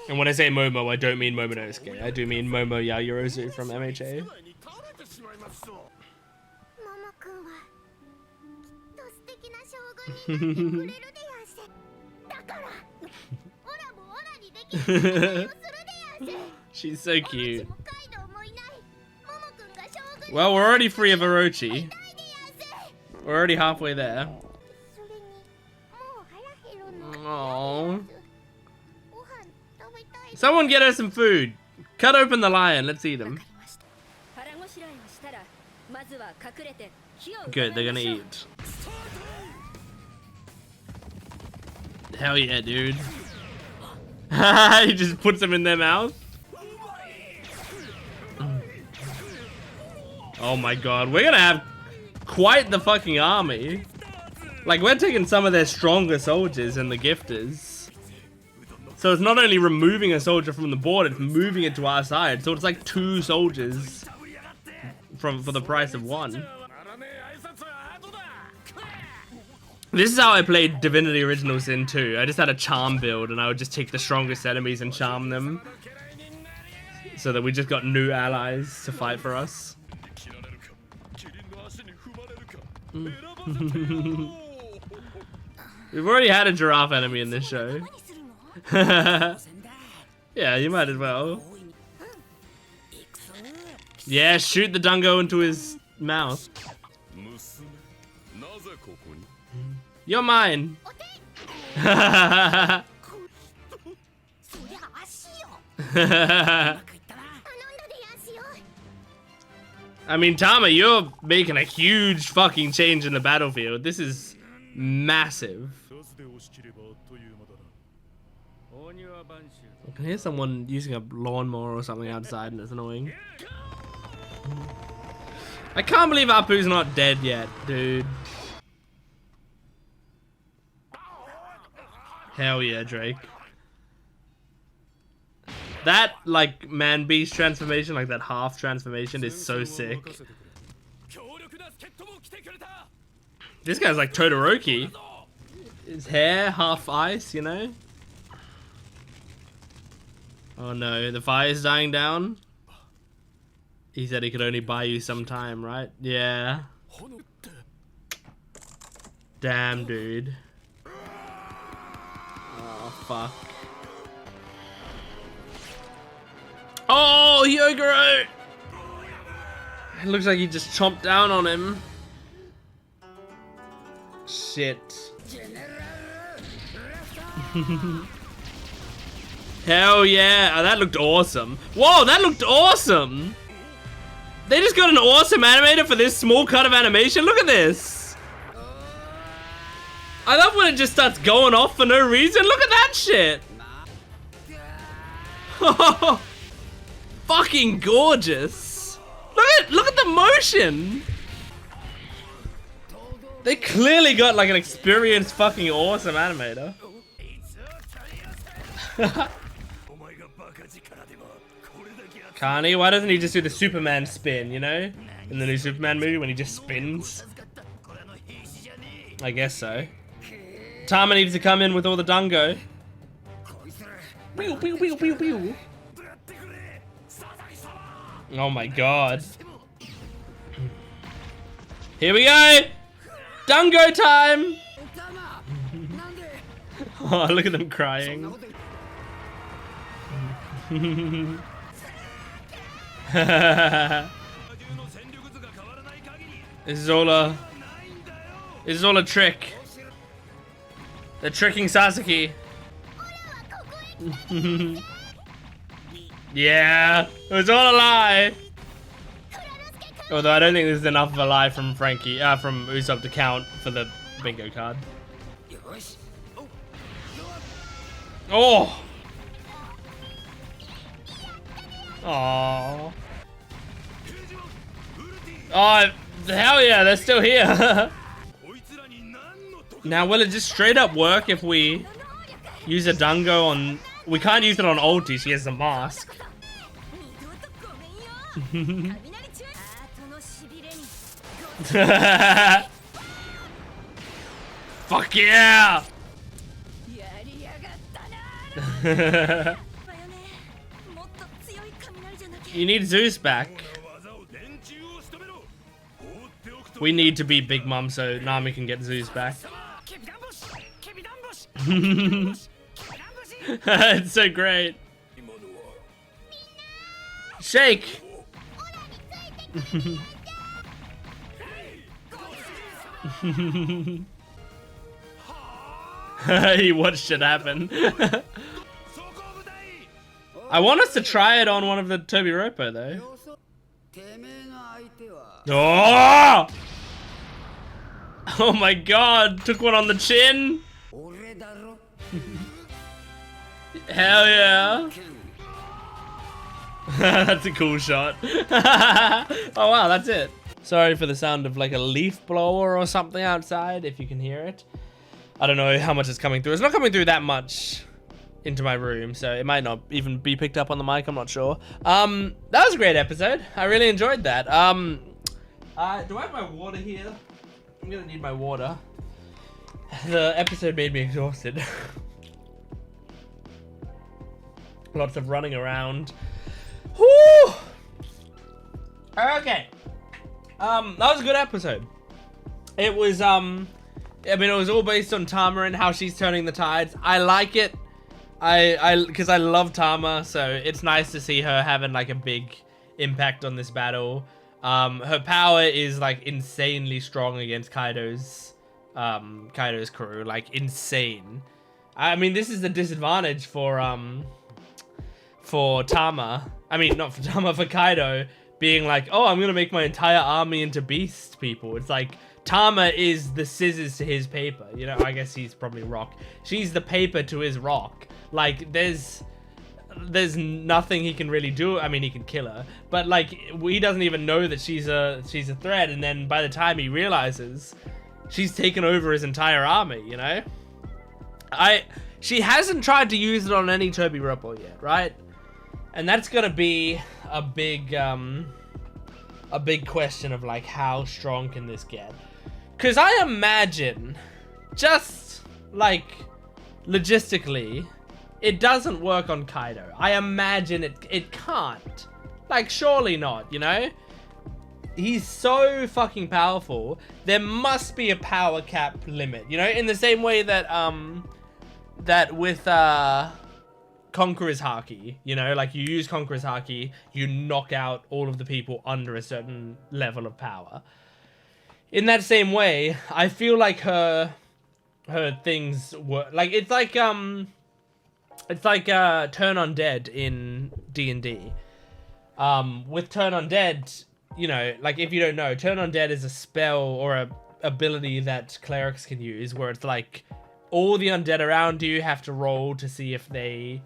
And when I say Momo, I don't mean Momonosuke. I do mean Momo Yaoyorozu from MHA. She's so cute. Well, we're already free of Orochi. We're already halfway there. Aww. Someone get her some food. Cut open the lion. Let's eat him. Good, they're gonna eat. Hell yeah, dude. He just puts them in their mouth. Oh my god, we're gonna have quite the fucking army. Like, we're taking some of their stronger soldiers and the gifters. So it's not only removing a soldier from the board, it's moving it to our side. So it's like 2 soldiers for the price of 1. This is how I played Divinity Original Sin 2. I just had a charm build and I would just take the strongest enemies and charm them. So that we just got new allies to fight for us. We've already had a giraffe enemy in this show. Yeah, you might as well. Yeah, shoot the dungo into his mouth. You're mine. I mean, Tama, you're making a huge fucking change in the battlefield. This is massive. I can hear someone using a lawnmower or something outside and it's annoying. I can't believe Apu's not dead yet, dude. Hell yeah, Drake. That, like, man-beast transformation, like that half transformation is so sick. This guy's like Todoroki. His hair, half ice, you know? Oh no, the fire's dying down? He said he could only buy you some time, right? Yeah. Damn, dude. Oh, fuck. Oh, Hyogoro! It looks like he just chomped down on him. Shit. Hell yeah. Oh, that looked awesome. Whoa, that looked awesome. They just got an awesome animator for this small cut of animation. Look at this. I love when it just starts going off for no reason. Look at that shit. Fucking gorgeous. Look at the motion. They clearly got like an experienced fucking awesome animator. Can't he? Why doesn't he just do the Superman spin, you know? In the new Superman movie when he just spins? I guess so. Tama needs to come in with all the dungo. Pew, pew, pew, pew, pew. Oh my god. Here we go! Dungo time! Oh, look at them crying. This is all a trick. They're tricking Sasuke. Yeah, it was all a lie. Although I don't think there's enough of a lie from from Usopp to count for the bingo card. Oh. Oh. Oh, hell yeah, they're still here. Now, will it just straight up work if we use a Dungo on... We can't use it on Ulti, she has a mask. Fuck yeah! You need Zeus back. We need to beat Big Mom so Nami can get Zeus back. It's so great. Shake! He watched it happen. I want us to try it on one of the Toby Roppo though. Oh! Oh my god, took one on the chin. Hell yeah. That's a cool shot. Oh wow, that's it. Sorry for the sound of like a leaf blower or something outside, if you can hear it. I don't know how much it's coming through. It's not coming through that much into my room, so it might not even be picked up on the mic, I'm not sure. That was a great episode. I really enjoyed that. Do I have my water here? I'm gonna need my water. The episode made me exhausted. Lots of running around. Whoo! Okay. That was a good episode. It was, I mean, it was all based on Tama and how she's turning the tides. I like it. Because I love Tama, so it's nice to see her having like a big impact on this battle. Her power is like insanely strong against Kaido's crew, like insane. I mean, this is the disadvantage for Tama. I mean, not for Tama, for Kaido being like, oh, I'm gonna make my entire army into beast people. It's like Tama is the scissors to his paper. You know, I guess he's probably rock. She's the paper to his rock. Like, there's nothing he can really do. I mean, he can kill her, but like, he doesn't even know that she's a threat. And then by the time he realizes, she's taken over his entire army. You know, she hasn't tried to use it on any Toby Roppo yet, right? And that's gonna be a big question of like, how strong can this get? Because I imagine, just like logistically, it doesn't work on Kaido. I imagine it can't. Like, surely not, you know? He's so fucking powerful. There must be a power cap limit, you know? In the same way that that with Conqueror's Haki, you know? Like, you use Conqueror's Haki, you knock out all of the people under a certain level of power. In that same way, I feel like her things were like, it's like Turn Undead in D&D. With Turn Undead, you know, like, if you don't know, Turn Undead is a spell or a ability that clerics can use, where it's like all the undead around you have to roll to see if they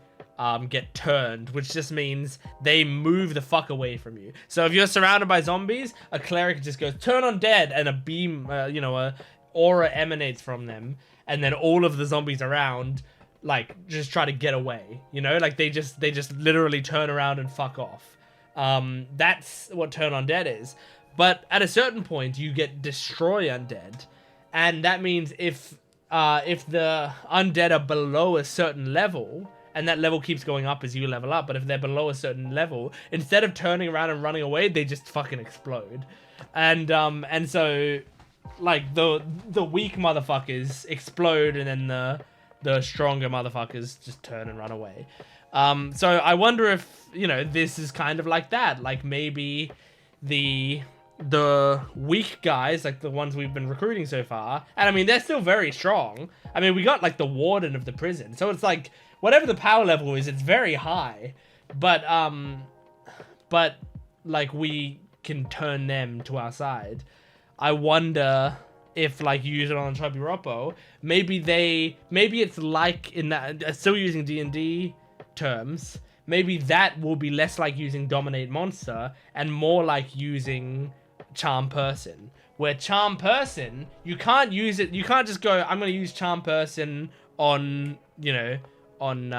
get turned, which just means they move the fuck away from you. So if you're surrounded by zombies, a cleric just goes turn undead, and a beam, you know, aura emanates from them, and then all of the zombies around like just try to get away, you know, like they just literally turn around and fuck off. That's what turn undead is. But at a certain point you get destroy undead, and that means if the undead are below a certain level, and that level keeps going up as you level up, but if they're below a certain level, instead of turning around and running away, they just fucking explode. And so like the weak motherfuckers explode, and then the stronger motherfuckers just turn and run away. So I wonder if, you know, this is kind of like that. Like maybe the weak guys, like the ones we've been recruiting so far, and I mean they're still very strong. I mean, we got like the warden of the prison, so it's like whatever the power level is, it's very high. But like we can turn them to our side. I wonder if, like, you use it on Chobiropo, maybe it's like in that, still using D&D terms, maybe that will be less like using Dominate Monster and more like using Charm Person. Where Charm Person, you can't use it, you can't just go, I'm going to use Charm Person on, you know, on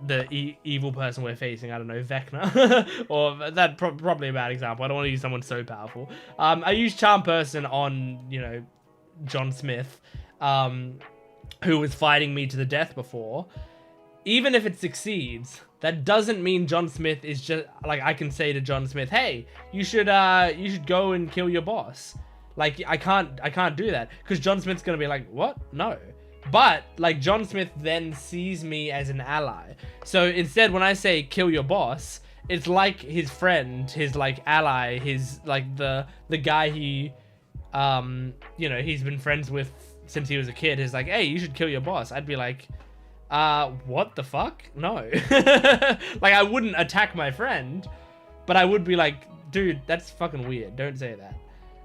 the evil person we're facing, I don't know, Vecna. Or that's probably a bad example. I don't want to use someone so powerful. I use Charm Person on, you know, John Smith, who was fighting me to the death before. Even if it succeeds, that doesn't mean John Smith is just like, I can say to John Smith, hey, you should go and kill your boss. Like, I can't do that, because John Smith's gonna be like, what? No. But like, John Smith then sees me as an ally. So instead, when I say kill your boss, it's like his friend, his like ally, his like the guy he you know, he's been friends with since he was a kid, is like, hey, you should kill your boss. I'd be like, what the fuck? No. Like, I wouldn't attack my friend, but I would be like, dude, that's fucking weird, don't say that.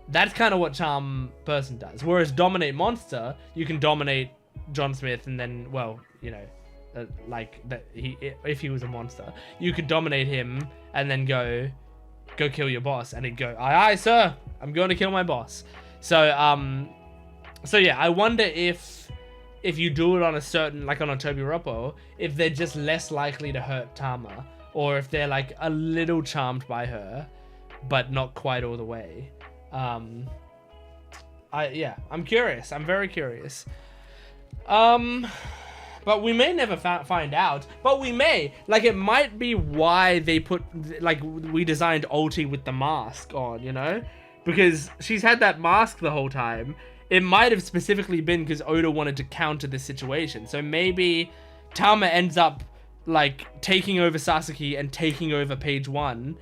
That's kind of what Charm Person does. Whereas Dominate Monster, you can dominate John Smith, and then, well, you know, like that, if he was a monster, you could dominate him and then go kill your boss, and he'd go, aye, sir, I'm going to kill my boss. So yeah, I wonder if you do it on a certain, like on a Chobiropo, if they're just less likely to hurt Tama, or if they're like a little charmed by her, but not quite all the way. I'm curious. I'm very curious. But we may never find out. But we may. Like, it might be why they put, like, we designed Ulti with the mask on, you know? Because she's had that mask the whole time. It might have specifically been because Oda wanted to counter this situation. So maybe Tama ends up, like, taking over Sasaki and taking over page 1.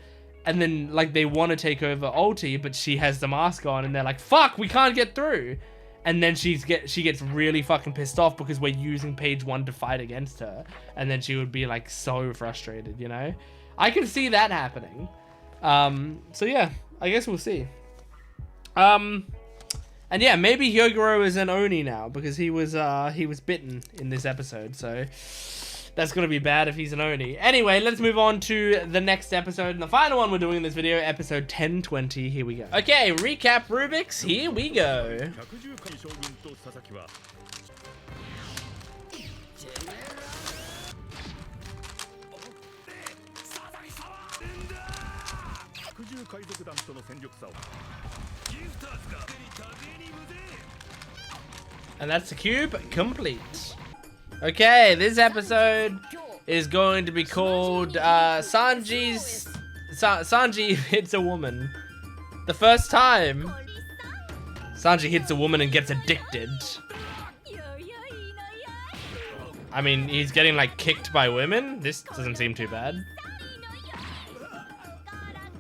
And then, like, they want to take over Ulti, but she has the mask on, and they're like, fuck, we can't get through. And then she gets really fucking pissed off because we're using page 1 to fight against her. And then she would be, like, so frustrated, you know? I can see that happening. So yeah, I guess we'll see. And yeah, maybe Hyogoro is an Oni now, because he was bitten in this episode, so that's gonna be bad if he's an Oni. Anyway, let's move on to the next episode, and the final one we're doing in this video, episode 1020. Here we go. Okay, recap Rubik's. Here we go. And that's the cube complete. Okay, this episode is going to be called Sanji hits a woman. The first time Sanji hits a woman and gets addicted. I mean, he's getting like kicked by women. This doesn't seem too bad.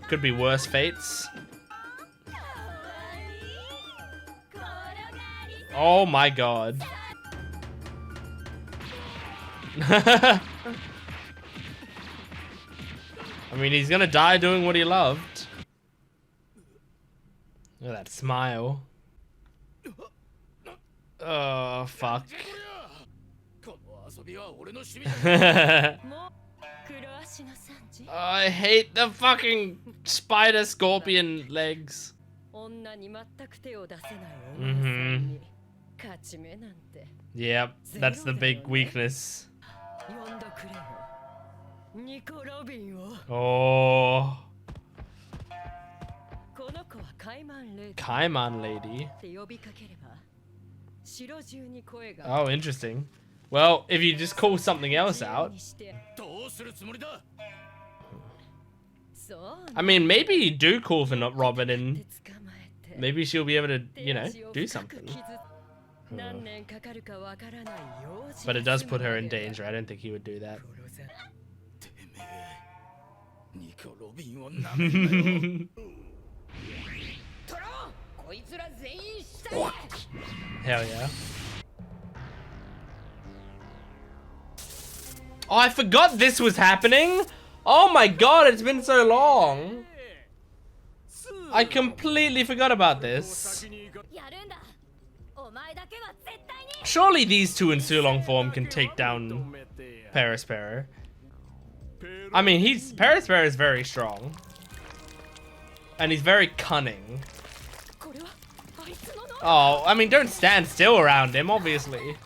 Could be worse fates. Oh my god. I mean, he's gonna die doing what he loved. Look at that smile. Oh, fuck. Oh, I hate the fucking spider scorpion legs. Mm-hmm. Yep, that's the big weakness. Oh. Kaiman lady. Oh, interesting. Well, if you just call something else out. I mean, maybe you do call for not Robin and maybe she'll be able to, you know, do something. But it does put her in danger. I don't think he would do that. Hell yeah. Oh, I forgot this was happening. Oh my god, it's been so long. I completely forgot about this. Surely these two in Sulong form can take down Perospero. I mean, Perospero is very strong. And he's very cunning. Oh, I mean, don't stand still around him, obviously.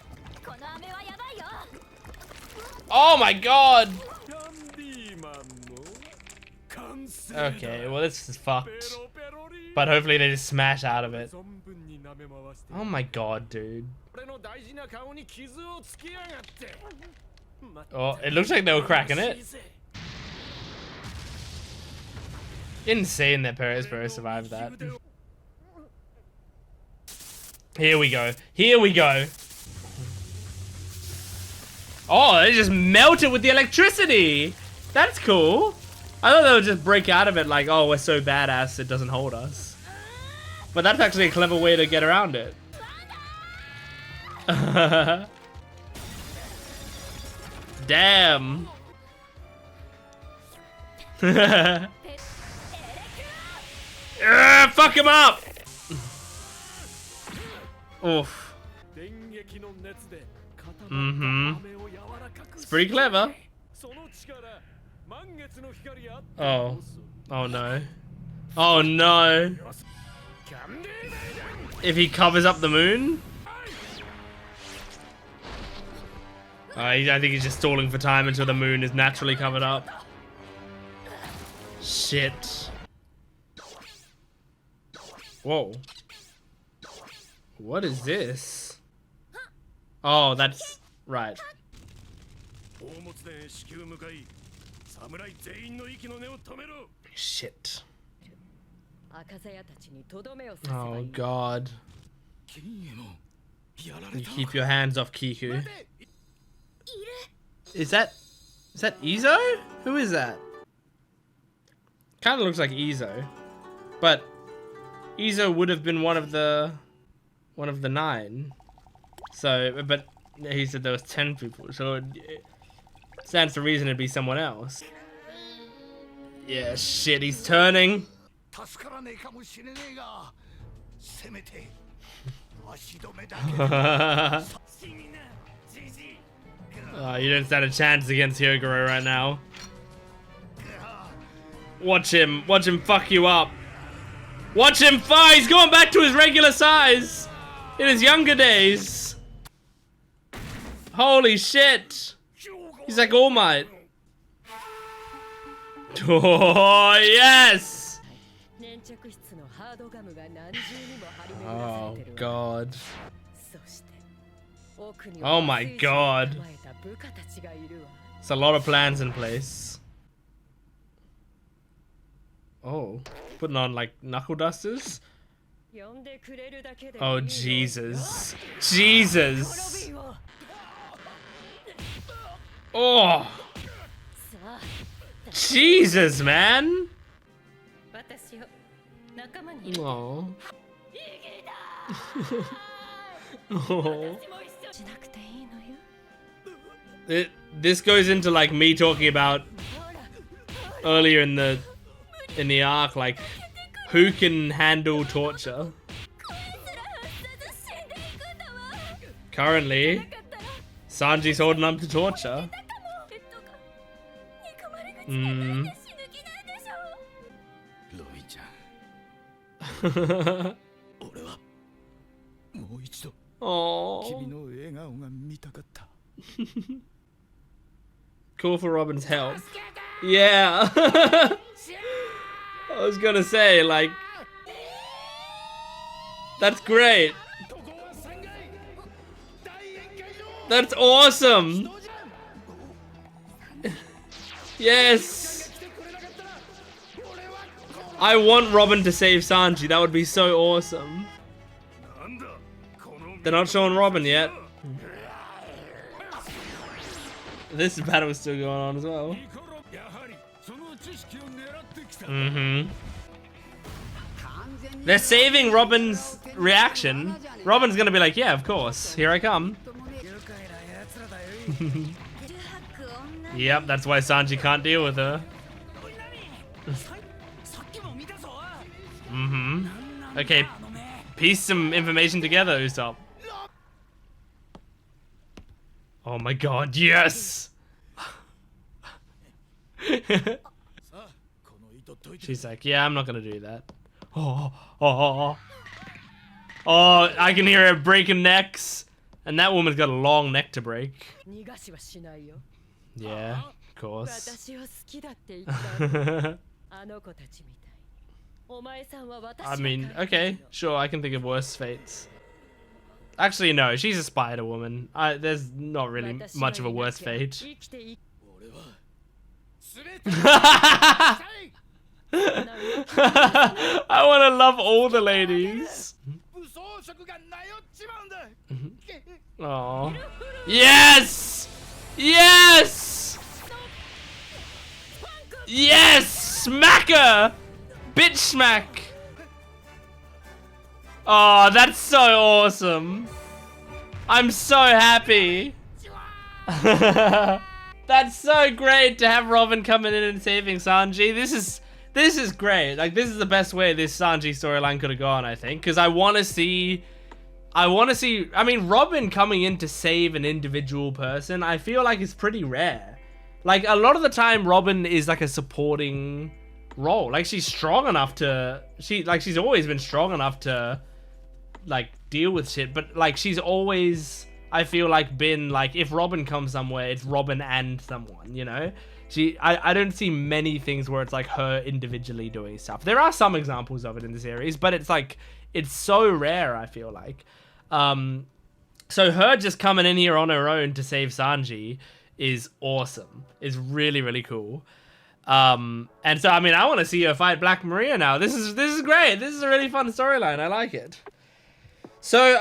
Oh my god! Okay, well this is fucked. But hopefully they just smash out of it. Oh my god, dude. Oh, it looks like they were cracking it. Insane that Perospero survived that. Here we go. Here we go. Oh, they just melt it with the electricity. That's cool. I thought they would just break out of it like, oh, we're so badass it doesn't hold us. But that's actually a clever way to get around it. Damn. Fuck him up. Oof. Mm-hmm. It's pretty clever. Oh. Oh no. Oh no. If he covers up the moon? I think he's just stalling for time until the moon is naturally covered up. Shit. Whoa. What is this? Oh, that's right. Shit. Oh god. You keep your hands off Kiku. Is that Izo? Who is that? Kind of looks like Izo, but Izo would have been one of the 9. So, but he said there was 10 people, so it stands to reason it'd be someone else. Yeah, shit, he's turning. You don't stand a chance against Hyogoro right now. Watch him fuck you up. Watch him fight, he's going back to his regular size in his younger days. Holy shit. He's like All Might. Oh, yes! Oh, God. Oh, my God. It's a lot of plans in place. Oh, putting on, like, knuckle dusters? Oh, Jesus. Jesus! Oh! Jesus, man! Oh. Oh. This goes into like me talking about earlier in the arc, like who can handle torture. Currently, Sanji's holding up to torture. Cool for Robin's help. Yeah. I was gonna say, like, that's great. That's awesome. Yes. I want Robin to save Sanji. That would be so awesome. They're not showing Robin yet. This battle is still going on as well. They're saving Robin's reaction. Robin's gonna be like, yeah, of course. Here I come. Yep, that's why Sanji can't deal with her. Okay, piece some information together, Usopp. Oh my god, yes! She's like, yeah, I'm not gonna do that. Oh, I can hear her breaking necks. And that woman's got a long neck to break. Yeah, of course. I mean, okay, sure, I can think of worse fates. Actually, no, she's a spider woman. There's not really much of a worse fate. I want to love all the ladies. Oh. Yes! Yes! Yes! Smacker! Bitch smack! Oh, that's so awesome. I'm so happy. That's so great to have Robin coming in and saving Sanji. This is great. Like, this is the best way this Sanji storyline could have gone, I think, because I want to see, I mean, Robin coming in to save an individual person, I feel like is pretty rare. Like, a lot of the time, Robin is like a supporting role. Like, she's strong enough to, she's always been strong enough to, like, deal with shit, but, like, she's always, I feel like, been, like, if Robin comes somewhere, it's Robin and someone, you know? I don't see many things where it's like her individually doing stuff. There are some examples of it in the series, but it's like, it's so rare, I feel like. So her just coming in here on her own to save Sanji is awesome. Is really, really cool. And so, I mean, I want to see her fight Black Maria now. This is great. This is a really fun storyline. I like it. So,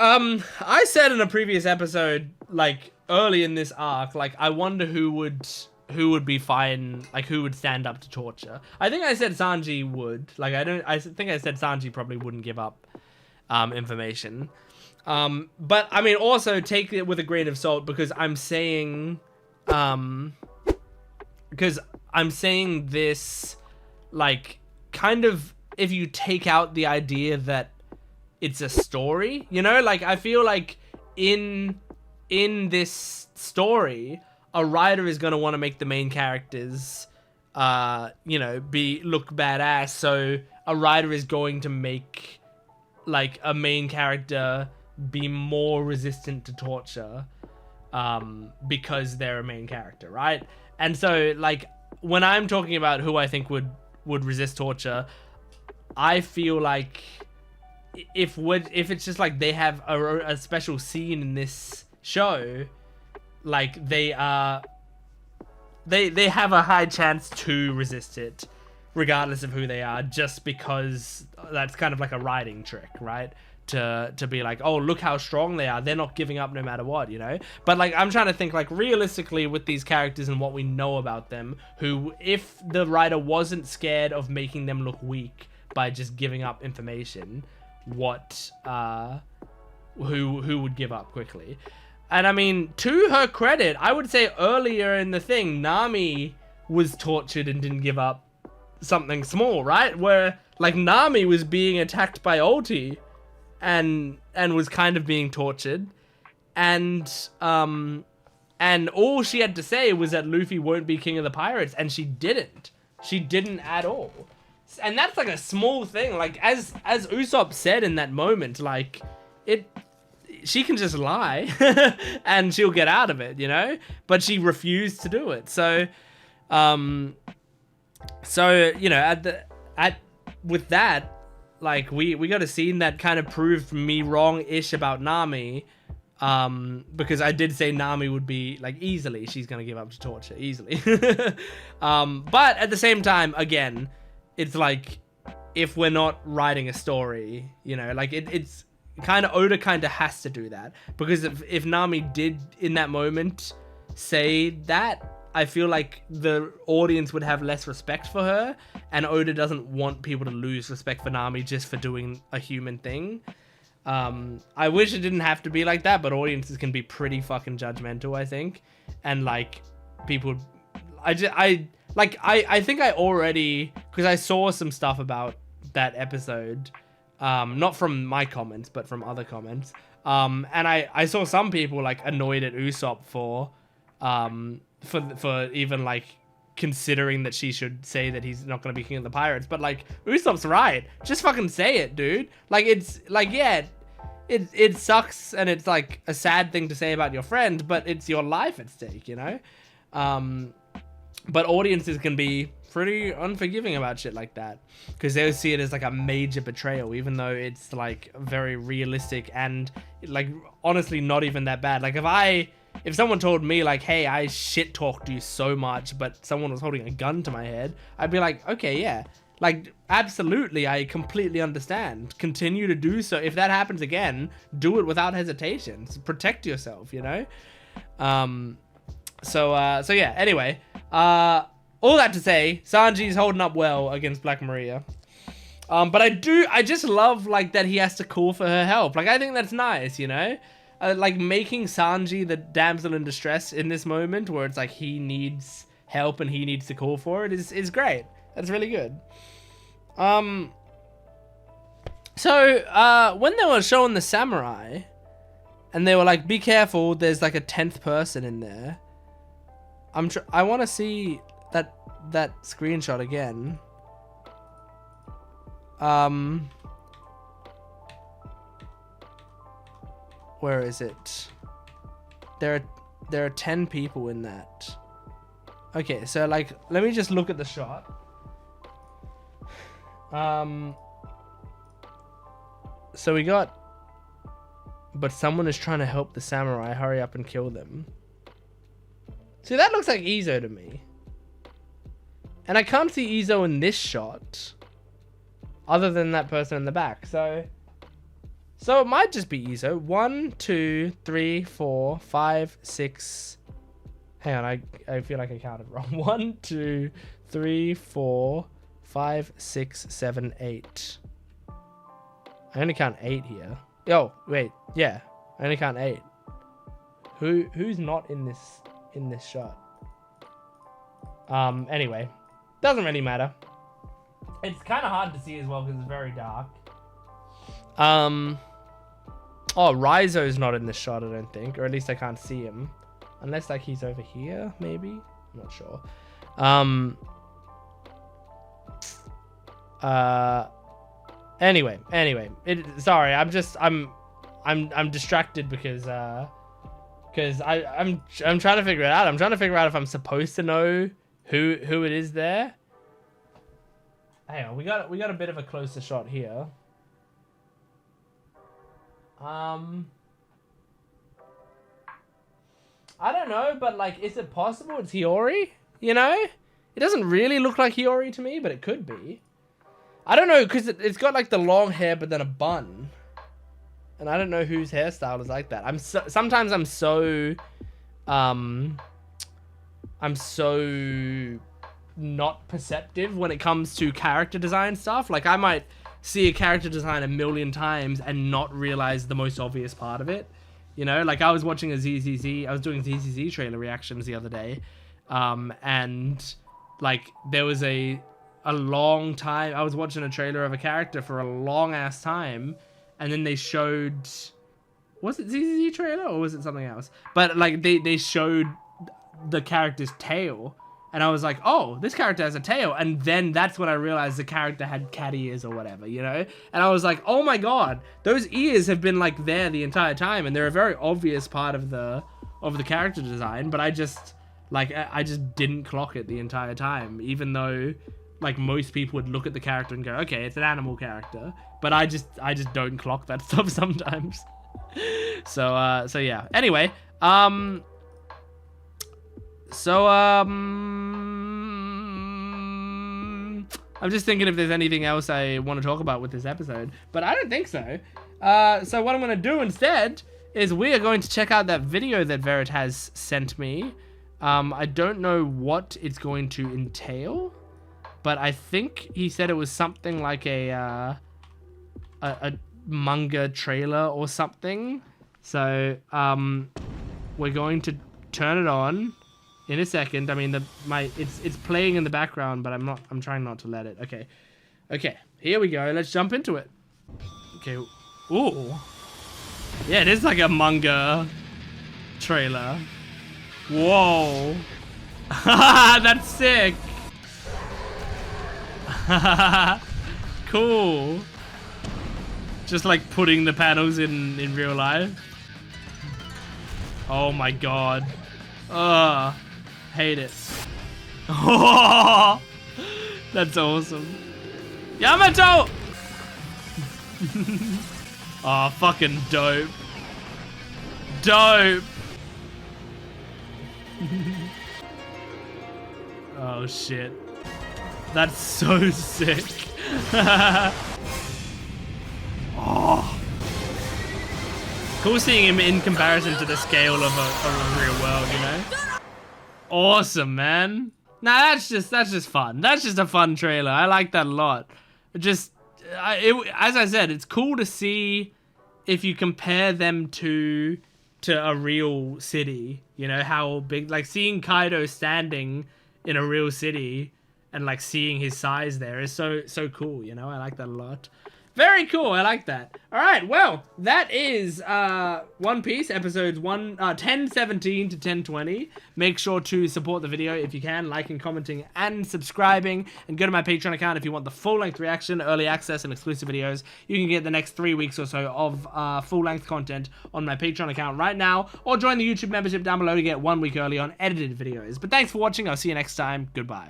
I said in a previous episode, like, early in this arc, like, I wonder who would be fine, like, who would stand up to torture. I think I said Sanji would. Like, I think I said Sanji probably wouldn't give up information. But, I mean, also take it with a grain of salt, because I'm saying this, like, kind of, if you take out the idea that it's a story, you know? Like, I feel like in this story, a writer is going to want to make the main characters, you know, look badass. So a writer is going to make, like, a main character be more resistant to torture, because they're a main character, right? And so, like, when I'm talking about who I think would resist torture, I feel like if it's just like they have a special scene in this show, like, they have a high chance to resist it, regardless of who they are, just because that's kind of like a writing trick, right? To be like, oh, look how strong they are. They're not giving up no matter what, you know? But, like, I'm trying to think, like, realistically with these characters and what we know about them, who, if the writer wasn't scared of making them look weak by just giving up information, who would give up quickly? And I mean, to her credit, I would say earlier in the thing, Nami was tortured and didn't give up something small, right? Where, like, Nami was being attacked by Ulti and was kind of being tortured. And all she had to say was that Luffy won't be king of the pirates, and she didn't. She didn't at all. And that's like a small thing. Like as Usopp said in that moment, like she can just lie and she'll get out of it, you know? But she refused to do it. So you know, with that, like we got a scene that kind of proved me wrong-ish about Nami, because I did say Nami would be like easily she's gonna give up to torture easily. But at the same time, again, it's like if we're not writing a story, you know, like it's kind of Oda kind of has to do that, because if Nami did in that moment say that, I feel like the audience would have less respect for her, and Oda doesn't want people to lose respect for Nami just for doing a human thing. I wish it didn't have to be like that, but audiences can be pretty fucking judgmental, I think. And like people, I think I already, because I saw some stuff about that episode, not from my comments, but from other comments. And I saw some people like annoyed at Usopp for even like considering that she should say that he's not going to be king of the pirates. But like, Usopp's right. Just fucking say it, dude. Like, it's like, yeah, it sucks and it's like a sad thing to say about your friend, but it's your life at stake, you know? But audiences can be pretty unforgiving about shit like that, because they'll see it as like a major betrayal, even though it's like very realistic and like honestly not even that bad. Like if someone told me like, hey, I shit talked you so much, but someone was holding a gun to my head, I'd be like, okay, yeah, like absolutely, I completely understand. Continue to do so. If that happens again, do it without hesitation. Protect yourself, you know? So yeah, anyway, all that to say, Sanji's holding up well against Black Maria. But I just love like that he has to call for her help. Like, I think that's nice, you know? Like making Sanji the damsel in distress in this moment where it's like he needs help and he needs to call for it is great. That's really good. So when they were showing the samurai and they were like, be careful, there's like a 10th person in there. I want to see that screenshot again. Where is it? There are 10 people in that. Okay, so like, let me just look at the shot. So we got, but someone is trying to help the samurai. Hurry up and kill them. See, that looks like Izo to me. And I can't see Izo in this shot, other than that person in the back. So it might just be Izo. 1, 2, 3, 4, 5, 6. Hang on, I feel like I counted wrong. 1, 2, 3, 4, 5, 6, 7, 8. I only count 8 here. Oh, wait. Yeah, I only count 8. Who's not in this shot? Anyway, doesn't really matter. It's kind of hard to see as well because it's very dark. Oh, Raizo's not in this shot, I don't think, or at least I can't see him, unless like he's over here, maybe. I'm not sure. Anyway. Sorry, I'm distracted because I'm trying to figure it out. I'm trying to figure out if I'm supposed to know who it is there. Hang on, we got a bit of a closer shot here. I don't know, but like, is it possible it's Hiyori? You know? It doesn't really look like Hiyori to me, but it could be. I don't know, because it's got like the long hair, but then a bun. And I don't know whose hairstyle is like that. Sometimes I'm so not perceptive when it comes to character design stuff. Like, I might see a character design a million times and not realize the most obvious part of it. You know, like I was watching I was doing ZZZ trailer reactions the other day. And like there was a long time, I was watching a trailer of a character for a long ass time. And then they showed, was it ZZZ trailer or was it something else? But like they showed the character's tail. And I was like, oh, this character has a tail. And then that's when I realized the character had cat ears or whatever, you know? And I was like, oh my god, those ears have been like there the entire time. And they're a very obvious part of the character design. But I just didn't clock it the entire time. Even though like most people would look at the character and go, okay, it's an animal character. But I just don't clock that stuff sometimes. So yeah. Anyway, I'm just thinking if there's anything else I want to talk about with this episode, but I don't think so. So what I'm going to do instead is we are going to check out that video that Verit has sent me. I don't know what it's going to entail, but I think he said it was something like a manga trailer or something. So we're going to turn it on in a second. I mean, it's playing in the background, but I'm trying not to let it. Okay, here we go. Let's jump into it. Okay. Ooh. Yeah, it is like a manga trailer. Whoa. That's sick. Cool. Just like putting the panels in real life. Oh my god. Hate it. Oh, that's awesome. Yamato! Oh, fucking dope. Dope. Oh shit. That's so sick. Oh. Cool seeing him in comparison to the scale of a real world, you know? Awesome, man. Nah, that's just fun. That's just a fun trailer. I like that a lot. As I said, it's cool to see if you compare them to a real city. You know, how big, like seeing Kaido standing in a real city and like seeing his size there is so cool, you know? I like that a lot. Very cool. I like that. All right. Well, that is One Piece episodes 1017 to 1020. Make sure to support the video if you can, liking, commenting, and subscribing. And go to my Patreon account if you want the full-length reaction, early access, and exclusive videos. You can get the next 3 weeks or so of full-length content on my Patreon account right now, or join the YouTube membership down below to get 1 week early on edited videos. But thanks for watching. I'll see you next time. Goodbye.